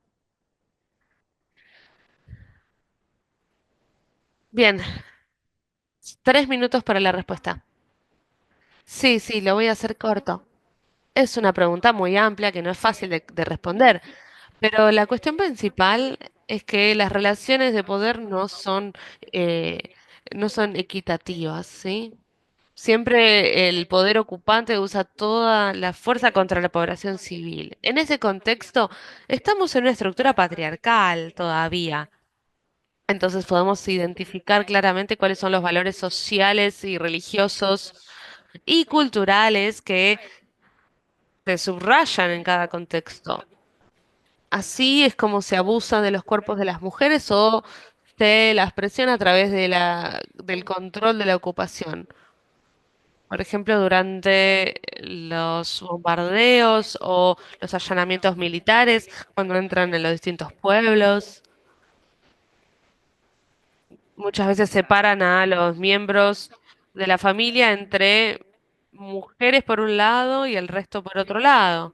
Bien, 3 minutos para la respuesta. Sí, sí, lo voy a hacer corto. Es una pregunta muy amplia que no es fácil de responder, pero la cuestión principal es que las relaciones de poder eh, no son equitativas, ¿sí? Siempre el poder ocupante usa toda la fuerza contra la población civil. En ese contexto, estamos en una estructura patriarcal todavía. Entonces podemos identificar claramente cuáles son los valores sociales y religiosos y culturales que se subrayan en cada contexto. Así es como se abusa de los cuerpos de las mujeres o se las presiona a través del control de la ocupación. Por ejemplo, durante los bombardeos o los allanamientos militares, cuando entran en los distintos pueblos, muchas veces separan a los miembros de la familia entre mujeres por un lado y el resto por otro lado.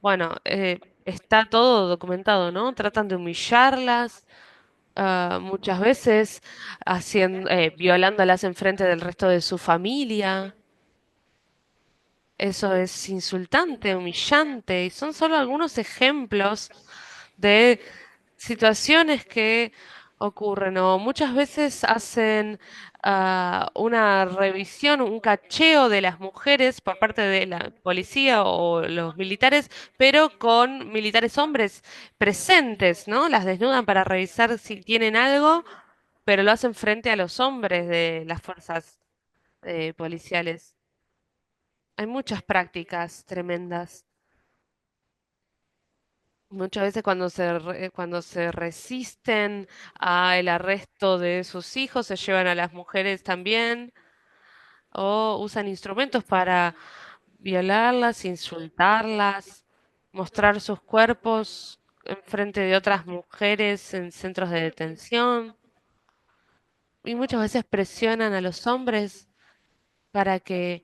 Bueno, está todo documentado, ¿no? Tratan de humillarlas, muchas veces violándolas en frente del resto de su familia. Eso es insultante, humillante, y son solo algunos ejemplos de situaciones que ocurren o muchas veces hacen una revisión, un cacheo de las mujeres por parte de la policía o los militares, pero con militares hombres presentes, ¿no? Las desnudan para revisar si tienen algo, pero lo hacen frente a los hombres de las fuerzas policiales. Hay muchas prácticas tremendas. Muchas veces cuando se resisten al arresto de sus hijos, se llevan a las mujeres también o usan instrumentos para violarlas, insultarlas, mostrar sus cuerpos en frente de otras mujeres en centros de detención y muchas veces presionan a los hombres para que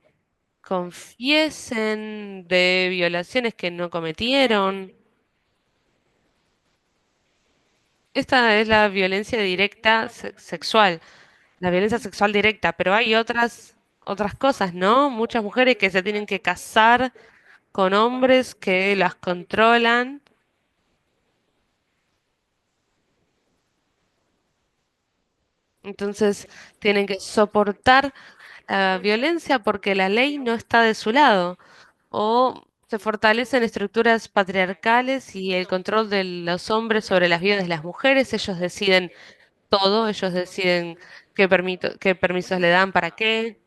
confiesen de violaciones que no cometieron. Esta es la violencia directa sexual, la violencia sexual directa, pero hay otras cosas, ¿no? Muchas mujeres que se tienen que casar con hombres que las controlan, entonces tienen que soportar la violencia porque la ley no está de su lado, o se fortalecen estructuras patriarcales y el control de los hombres sobre las vidas de las mujeres, ellos deciden todo, ellos deciden qué permisos le dan, para qué.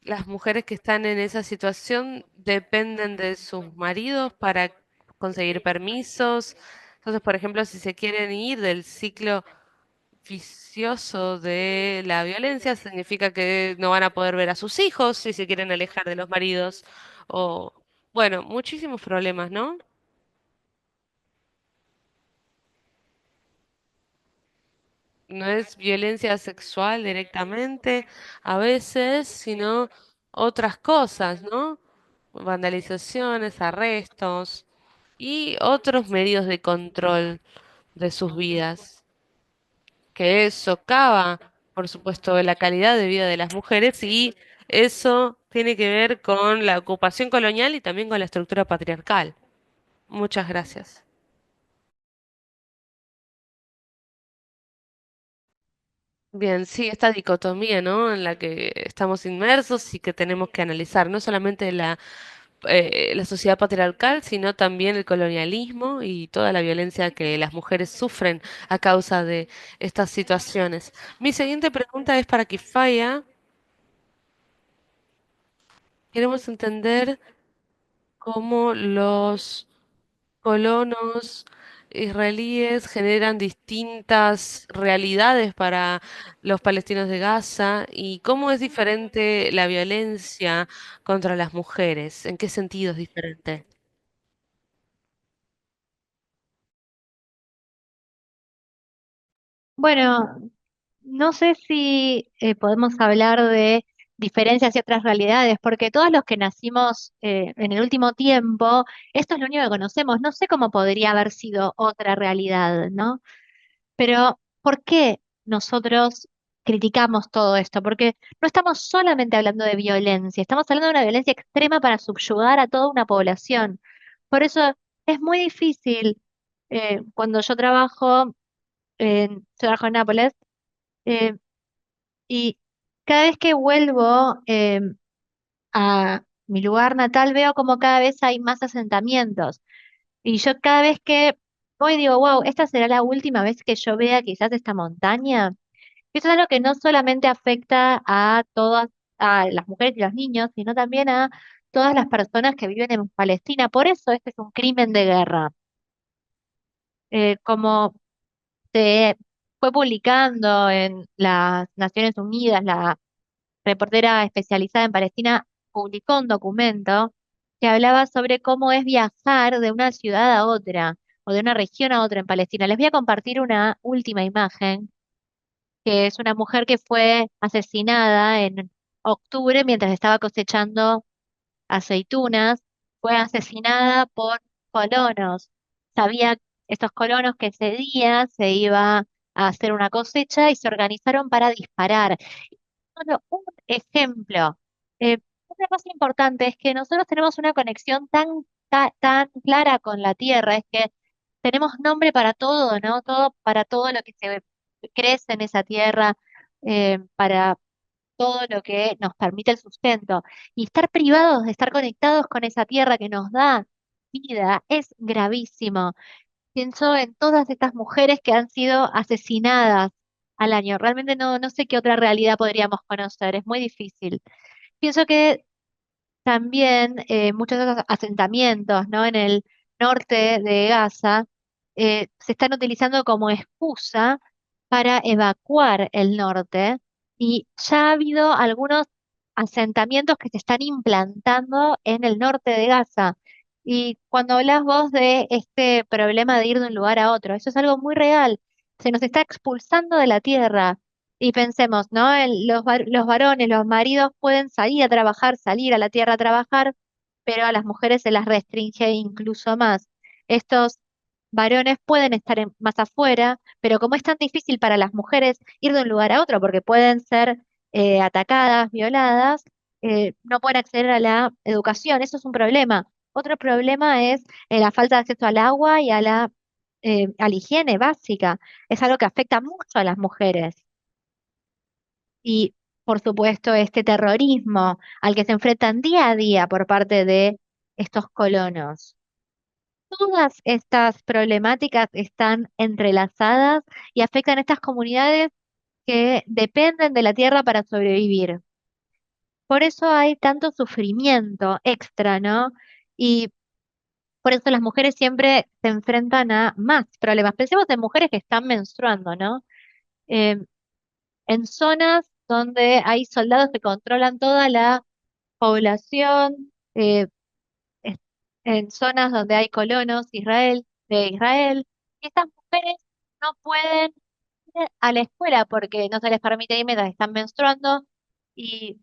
Las mujeres que están en esa situación dependen de sus maridos para conseguir permisos. Entonces, por ejemplo, si se quieren ir del ciclo vicioso de la violencia, significa que no van a poder ver a sus hijos si se quieren alejar de los maridos. O, bueno, muchísimos problemas, ¿no? No es violencia sexual directamente a veces, sino otras cosas, ¿no? Vandalizaciones, arrestos y otros medios de control de sus vidas, que socava, por supuesto, la calidad de vida de las mujeres y eso tiene que ver con la ocupación colonial y también con la estructura patriarcal. Muchas gracias. Bien, sí, esta dicotomía, ¿no? En la que estamos inmersos y que tenemos que analizar no solamente la sociedad patriarcal, sino también el colonialismo y toda la violencia que las mujeres sufren a causa de estas situaciones. Mi siguiente pregunta es para Kifaya. Queremos entender cómo los colonos israelíes generan distintas realidades para los palestinos de Gaza y cómo es diferente la violencia contra las mujeres. ¿En qué sentido es diferente? Bueno, no sé si podemos hablar de diferencias y otras realidades, porque todos los que nacimos en el último tiempo, esto es lo único que conocemos. No sé cómo podría haber sido otra realidad, ¿no? Pero, ¿por qué nosotros criticamos todo esto? Porque no estamos solamente hablando de violencia, estamos hablando de una violencia extrema para subyugar a toda una población. Por eso es muy difícil, cuando yo trabajo en Nápoles, eh, y cada vez que vuelvo a mi lugar natal, veo como cada vez hay más asentamientos. Y yo cada vez que voy digo, wow, esta será la última vez que yo vea quizás esta montaña. Eso es algo que no solamente afecta a todas, a las mujeres y los niños, sino también a todas las personas que viven en Palestina. Por eso este es un crimen de guerra. Como se fue publicando en las Naciones Unidas, la reportera especializada en Palestina publicó un documento que hablaba sobre cómo es viajar de una ciudad a otra o de una región a otra en Palestina. Les voy a compartir una última imagen, que es una mujer que fue asesinada en octubre mientras estaba cosechando aceitunas. Fue asesinada por colonos. Sabía estos colonos que ese día se iba a hacer una cosecha y se organizaron para disparar. Solo un ejemplo. Una cosa importante es que nosotros tenemos una conexión tan clara con la tierra, es que tenemos nombre para todo, ¿no? Todo, para todo lo que se crece en esa tierra, para todo lo que nos permite el sustento. Y estar privados de estar conectados con esa tierra que nos da vida es gravísimo. Pienso en todas estas mujeres que han sido asesinadas al año. Realmente no sé qué otra realidad podríamos conocer, es muy difícil. Pienso que también muchos de esos asentamientos, ¿no? En el norte de Gaza se están utilizando como excusa para evacuar el norte y ya ha habido algunos asentamientos que se están implantando en el norte de Gaza. Y cuando hablas vos de este problema de ir de un lugar a otro, eso es algo muy real. Se nos está expulsando de la tierra. Y pensemos, ¿no? Los varones, los maridos pueden salir a trabajar, salir a la tierra a trabajar, pero a las mujeres se las restringe incluso más. Estos varones pueden estar más afuera, pero como es tan difícil para las mujeres ir de un lugar a otro, porque pueden ser atacadas, violadas, no pueden acceder a la educación. Eso es un problema. Otro problema es la falta de acceso al agua y a la higiene básica. Es algo que afecta mucho a las mujeres. Y, por supuesto, este terrorismo al que se enfrentan día a día por parte de estos colonos. Todas estas problemáticas están entrelazadas y afectan a estas comunidades que dependen de la tierra para sobrevivir. Por eso hay tanto sufrimiento extra, ¿no? Y por eso las mujeres siempre se enfrentan a más problemas. Pensemos en mujeres que están menstruando, ¿no? Eh, en zonas donde hay soldados que controlan toda la población, es- en zonas donde hay colonos de Israel, y estas mujeres no pueden ir a la escuela porque no se les permite ir mientras están menstruando, y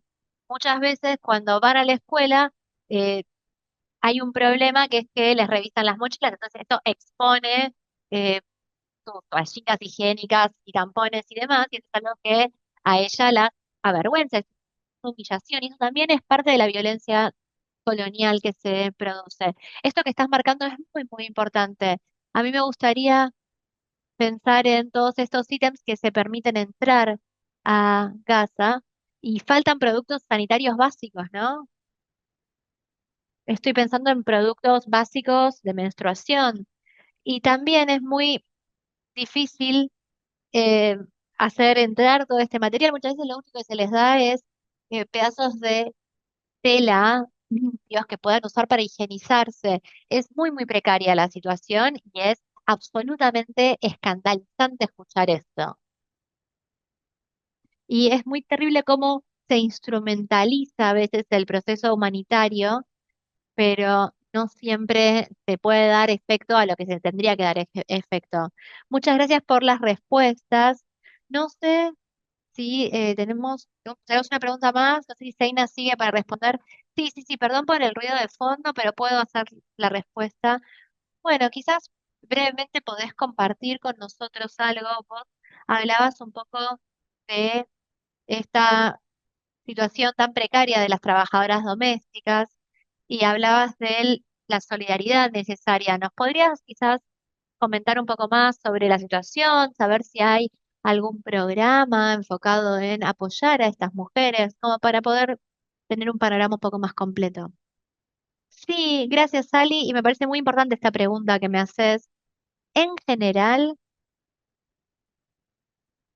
muchas veces cuando van a la escuela hay un problema que es que les revisan las mochilas, entonces esto expone eh, sus toallitas higiénicas y tampones y demás, y eso es algo que a ella la avergüenza, es una humillación, y eso también es parte de la violencia colonial que se produce. Esto que estás marcando es muy importante. A mí me gustaría pensar en todos estos ítems que se permiten entrar a Gaza y faltan productos sanitarios básicos, ¿no? Estoy pensando en productos básicos de menstruación y también es muy difícil eh, hacer entrar todo este material. Muchas veces lo único que se les da es pedazos de tela limpios que puedan usar para higienizarse. Es muy precaria la situación y es absolutamente escandalizante escuchar esto. Y es muy terrible cómo se instrumentaliza a veces el proceso humanitario, pero no siempre se puede dar efecto a lo que se tendría que dar efecto. Muchas gracias por las respuestas. No sé Sí, tenemos una pregunta más. No sé si Seina sigue para responder. Sí, sí, sí, perdón por el ruido de fondo, pero puedo hacer la respuesta. Bueno, quizás brevemente podés compartir con nosotros algo. Vos hablabas un poco de esta situación tan precaria de las trabajadoras domésticas y hablabas de la solidaridad necesaria. ¿Nos podrías quizás comentar un poco más sobre la situación, saber si hay algún programa enfocado en apoyar a estas mujeres, como para poder tener un panorama un poco más completo? Sí, gracias, Sally, y me parece muy importante esta pregunta que me haces. En general,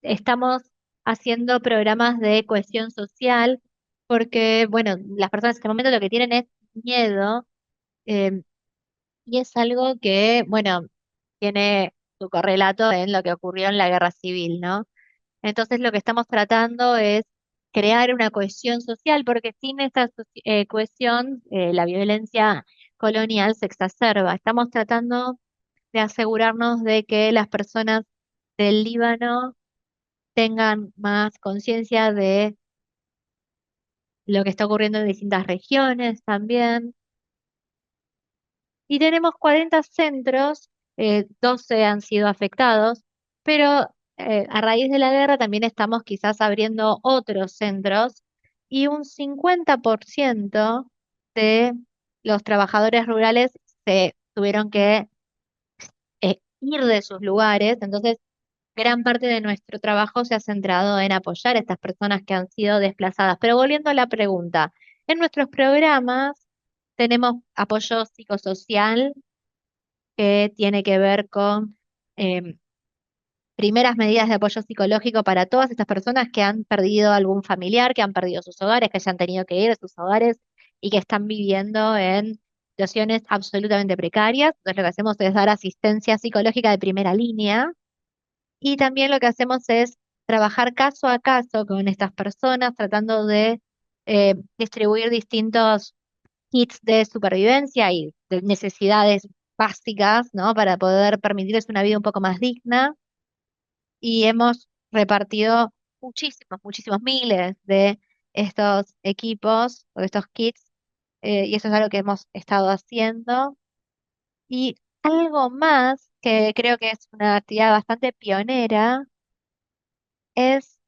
estamos haciendo programas de cohesión social porque, bueno, las personas en este momento lo que tienen es miedo, eh, y es algo que, bueno, tiene su correlato en lo que ocurrió en la guerra civil, ¿no? Entonces lo que estamos tratando es crear una cohesión social, porque sin esta cohesión, la violencia colonial se exacerba. Estamos tratando de asegurarnos de que las personas del Líbano tengan más conciencia de lo que está ocurriendo en distintas regiones también. Y tenemos 40 centros, 12 han sido afectados, pero a raíz de la guerra también estamos quizás abriendo otros centros y un 50% de los trabajadores rurales se tuvieron que ir de sus lugares. Entonces, gran parte de nuestro trabajo se ha centrado en apoyar a estas personas que han sido desplazadas. Pero volviendo a la pregunta, en nuestros programas tenemos apoyo psicosocial que tiene que ver con em, primeras medidas de apoyo psicológico para todas estas personas que han perdido algún familiar, que han perdido sus hogares, que hayan tenido que ir de sus hogares y que están viviendo en situaciones absolutamente precarias. Entonces lo que hacemos es dar asistencia psicológica de primera línea y también lo que hacemos es trabajar caso a caso con estas personas, tratando de distribuir distintos kits de supervivencia y de necesidades básicas, ¿no? Para poder permitirles una vida un poco más digna. Y hemos repartido muchísimos, muchísimos miles de estos equipos o de estos kits, y eso es algo que hemos estado haciendo. Y algo más que creo que es una actividad bastante pionera es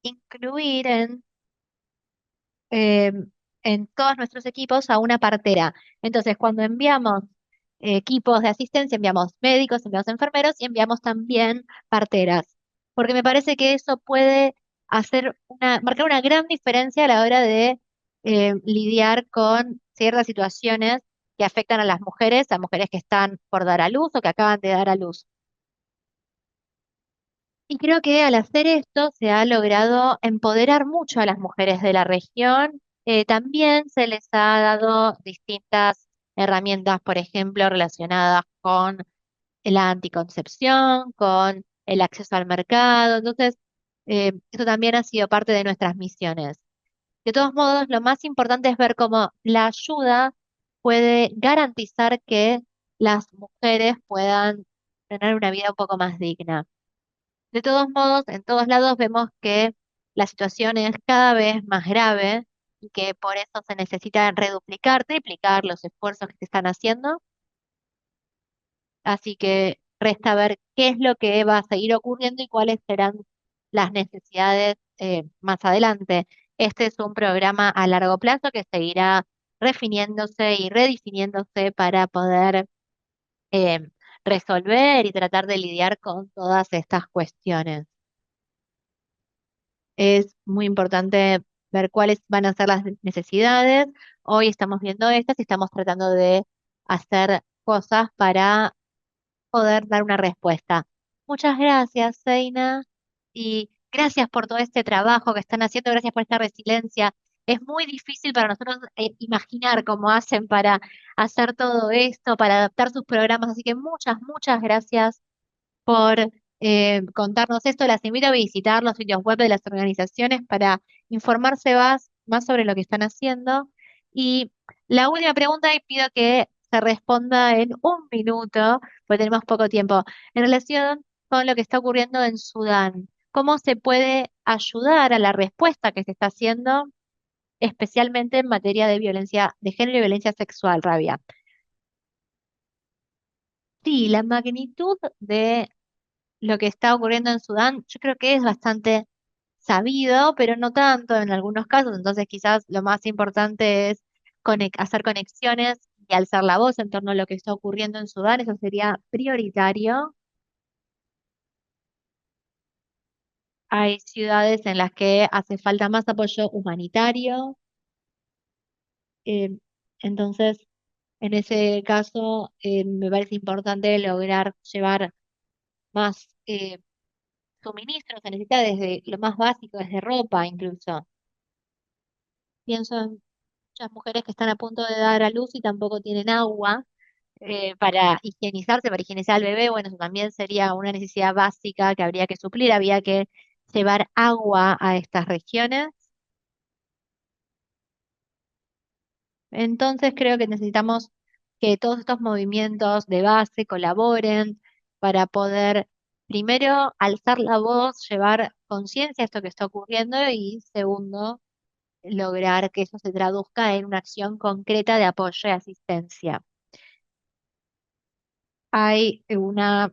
incluir eh, en todos nuestros equipos a una partera. Entonces, cuando enviamos equipos de asistencia, enviamos médicos, enviamos enfermeros y enviamos también parteras, porque me parece que eso puede marcar una gran diferencia a la hora de lidiar con ciertas situaciones que afectan a mujeres que están por dar a luz o que acaban de dar a luz. Y creo que al hacer esto se ha logrado empoderar mucho a las mujeres de la región. También se les ha dado distintas herramientas, por ejemplo, relacionadas con la anticoncepción, con el acceso al mercado. Entonces, eso también ha sido parte de nuestras misiones. De todos modos, lo más importante es ver cómo la ayuda puede garantizar que las mujeres puedan tener una vida un poco más digna. De todos modos, en todos lados vemos que la situación es cada vez más grave y que por eso se necesita reduplicar, triplicar los esfuerzos que se están haciendo. Así que resta ver qué es lo que va a seguir ocurriendo y cuáles serán las necesidades más adelante. Este es un programa a largo plazo que seguirá refiniéndose y redefiniéndose para poder eh, resolver y tratar de lidiar con todas estas cuestiones. Es muy importante ver cuáles van a ser las necesidades. Hoy estamos viendo estas y estamos tratando de hacer cosas para poder dar una respuesta. Muchas gracias, Seina, y gracias por todo este trabajo que están haciendo, gracias por esta resiliencia. Es muy difícil para nosotros imaginar cómo hacen para hacer todo esto, para adaptar sus programas, así que muchas, muchas gracias por contarnos esto. Las invito a visitar los sitios web de las organizaciones para informarse más sobre lo que están haciendo. Y la última pregunta, y pido que se responda en un minuto, porque tenemos poco tiempo, en relación con lo que está ocurriendo en Sudán. cómo se puede ayudar a la respuesta que se está haciendo, especialmente en materia de violencia de género y violencia sexual, Rabia. Sí, la magnitud de lo que está ocurriendo en Sudán, yo creo que es bastante sabido, pero no tanto en algunos casos. Entonces, quizás lo más importante es hacer conexiones y alzar la voz en torno a lo que está ocurriendo en Sudán. Eso sería prioritario. Hay ciudades en las que hace falta más apoyo humanitario. eh, entonces, en ese caso, me parece importante lograr llevar más suministros. Se necesita desde lo más básico, desde ropa incluso. Pienso en muchas mujeres que están a punto de dar a luz y tampoco tienen agua para higienizarse, para higienizar al bebé. Bueno, eso también sería una necesidad básica que habría que suplir. Había que llevar agua a estas regiones. Entonces creo que necesitamos que todos estos movimientos de base colaboren para poder, primero, alzar la voz, llevar conciencia a esto que está ocurriendo y, segundo, lograr que eso se traduzca en una acción concreta de apoyo y asistencia. Hay una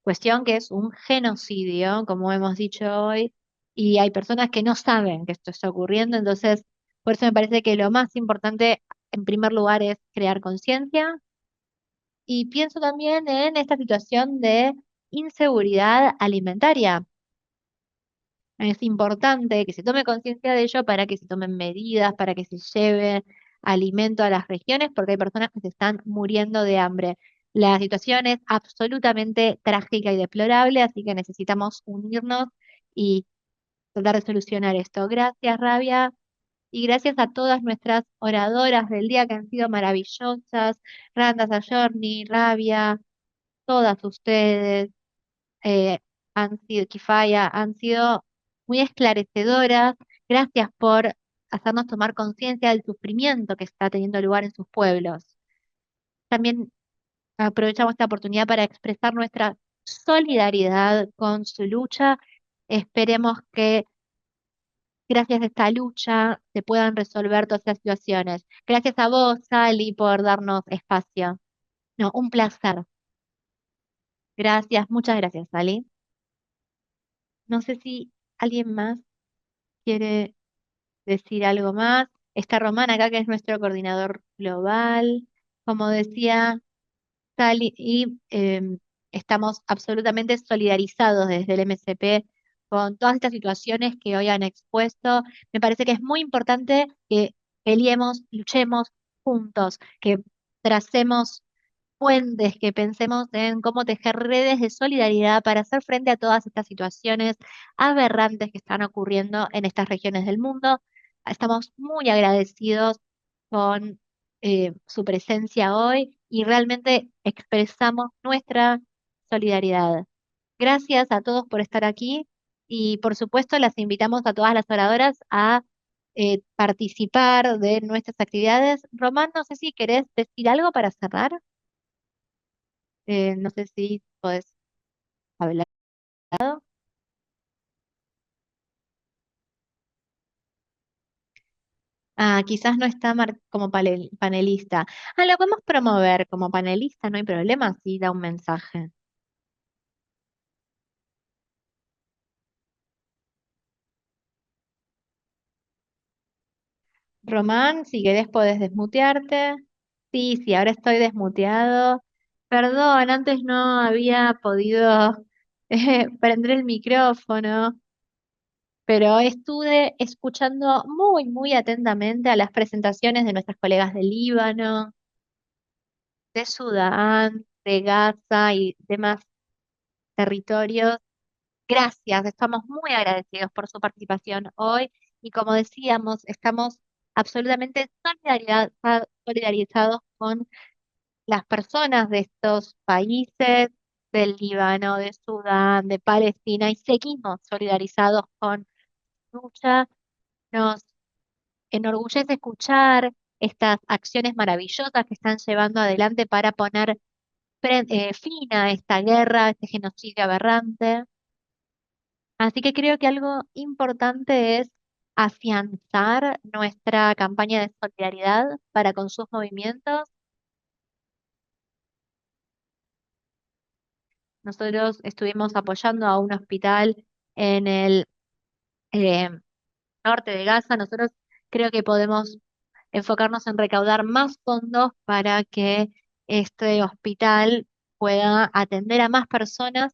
cuestión que es un genocidio, como hemos dicho hoy, y hay personas que no saben que esto está ocurriendo. Entonces, por eso me parece que lo más importante, en primer lugar, es crear conciencia. Y pienso también en esta situación de inseguridad alimentaria. Es importante que se tome conciencia de ello para que se tomen medidas, para que se lleve alimento a las regiones, porque hay personas que se están muriendo de hambre. La situación es absolutamente trágica y deplorable, así que necesitamos unirnos y tratar de solucionar esto. Gracias, Rabia, y gracias a todas nuestras oradoras del día que han sido maravillosas, Randa Sayorni, Rabia, todas ustedes eh, han sido, Kifaya, han sido muy esclarecedoras. Gracias por hacernos tomar conciencia del sufrimiento que está teniendo lugar en sus pueblos. También aprovechamos esta oportunidad para expresar nuestra solidaridad con su lucha. Esperemos que gracias a esta lucha se puedan resolver todas estas situaciones. Gracias a vos, Sally, por darnos espacio. No, un placer. Gracias, muchas gracias, Sally. No sé si alguien más quiere decir algo más. Está Román acá, que es nuestro coordinador global. Como decía Sally, y estamos absolutamente solidarizados desde el MSP con todas estas situaciones que hoy han expuesto. Me parece que es muy importante que peleemos, luchemos juntos, que tracemos puentes, que pensemos en cómo tejer redes de solidaridad para hacer frente a todas estas situaciones aberrantes que están ocurriendo en estas regiones del mundo. Estamos muy agradecidos con su presencia hoy y realmente expresamos nuestra solidaridad. Gracias a todos por estar aquí y por supuesto las invitamos a todas las oradoras a participar de nuestras actividades. Román, no sé si querés decir algo para cerrar. No sé si podés hablar. Ah, quizás no está como panelista. Ah, lo podemos promover como panelista, no hay problema si da un mensaje. Román, si querés podés desmutearte. Sí, sí, ahora estoy desmuteado. Perdón, antes no había podido prender el micrófono, pero estuve escuchando muy, muy atentamente a las presentaciones de nuestras colegas del Líbano, de Sudán, de Gaza y demás territorios. Gracias, estamos muy agradecidos por su participación hoy y como decíamos, estamos absolutamente solidarizados con las personas de estos países, del Líbano, de Sudán, de Palestina y seguimos solidarizados con su lucha. Nos enorgullece escuchar estas acciones maravillosas que están llevando adelante para poner fin a esta guerra, este genocidio aberrante. Así que creo que algo importante es afianzar nuestra campaña de solidaridad para con sus movimientos. Nosotros estuvimos apoyando a un hospital en el eh, norte de Gaza. Nosotros creo que podemos enfocarnos en recaudar más fondos para que este hospital pueda atender a más personas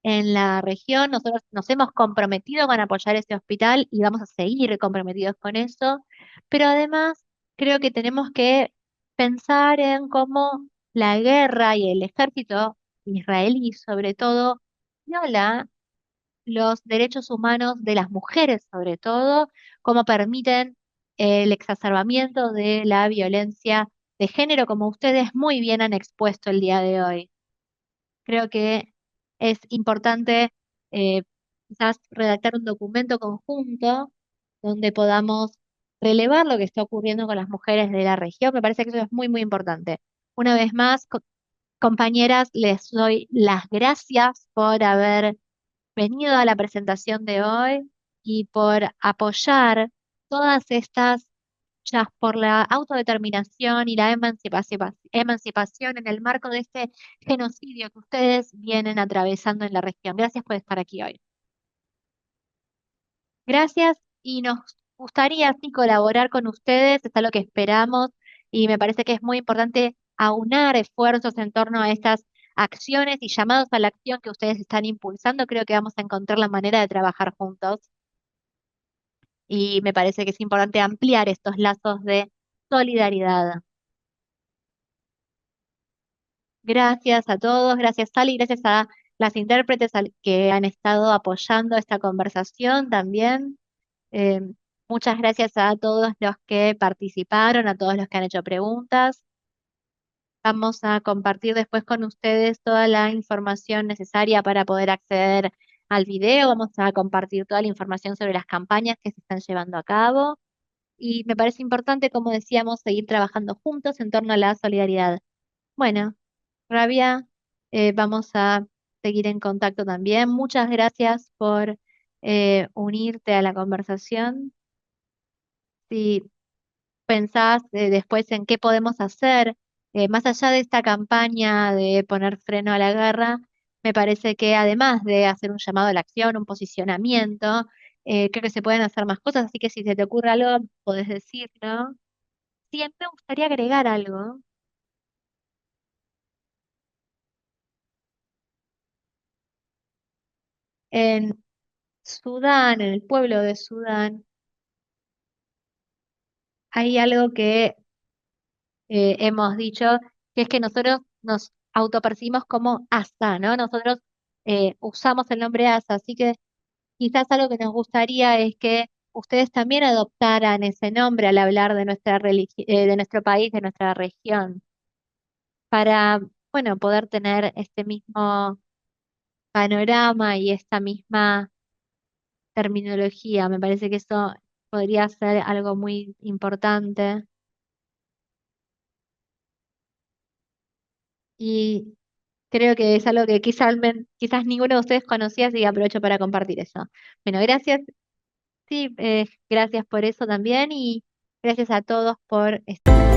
en la región. Nosotros nos hemos comprometido con apoyar ese hospital y vamos a seguir comprometidos con eso, pero además creo que tenemos que pensar en cómo la guerra y el ejército israelí, sobre todo, viola los derechos humanos de las mujeres, sobre todo, cómo permiten el exacerbamiento de la violencia de género, como ustedes muy bien han expuesto el día de hoy. Creo que es importante quizás redactar un documento conjunto donde podamos relevar lo que está ocurriendo con las mujeres de la región. Me parece que eso es muy, muy importante. Una vez más, compañeras, les doy las gracias por haber venido a la presentación de hoy y por apoyar todas estas luchas por la autodeterminación y la emancipación en el marco de este genocidio que ustedes vienen atravesando en la región. Gracias por estar aquí hoy. Gracias y nos gustaría así colaborar con ustedes, es lo que esperamos y me parece que es muy importante aunar esfuerzos en torno a estas acciones y llamados a la acción que ustedes están impulsando. Creo que vamos a encontrar la manera de trabajar juntos y me parece que es importante ampliar estos lazos de solidaridad. Gracias a todos, gracias Sally, gracias a las intérpretes que han estado apoyando esta conversación también. Eh, Muchas gracias a todos los que participaron, a todos los que han hecho preguntas. Vamos a compartir después con ustedes toda la información necesaria para poder acceder al video. Vamos a compartir toda la información sobre las campañas que se están llevando a cabo. Y me parece importante, como decíamos, seguir trabajando juntos en torno a la solidaridad. Bueno, Rabia, vamos a seguir en contacto también. Muchas gracias por unirte a la conversación. Si pensás después en qué podemos hacer, más allá de esta campaña de poner freno a la guerra, me parece que además de hacer un llamado a la acción, un posicionamiento, creo que se pueden hacer más cosas, así que si se te ocurre algo, podés decirlo. Siempre me gustaría agregar algo. En Sudán, en el pueblo de Sudán, hay algo que hemos dicho, que es que nosotros nos autopercibimos como ASA, ¿no? Nosotros usamos el nombre ASA, así que quizás algo que nos gustaría es que ustedes también adoptaran ese nombre al hablar de de nuestro país, de nuestra región, para, bueno, poder tener este mismo panorama y esta misma terminología. Me parece que eso podría ser algo muy importante. Y creo que es algo que quizás ninguno de ustedes conocía, así que aprovecho para compartir eso. Bueno, gracias, sí, gracias por eso también y gracias a todos por estar.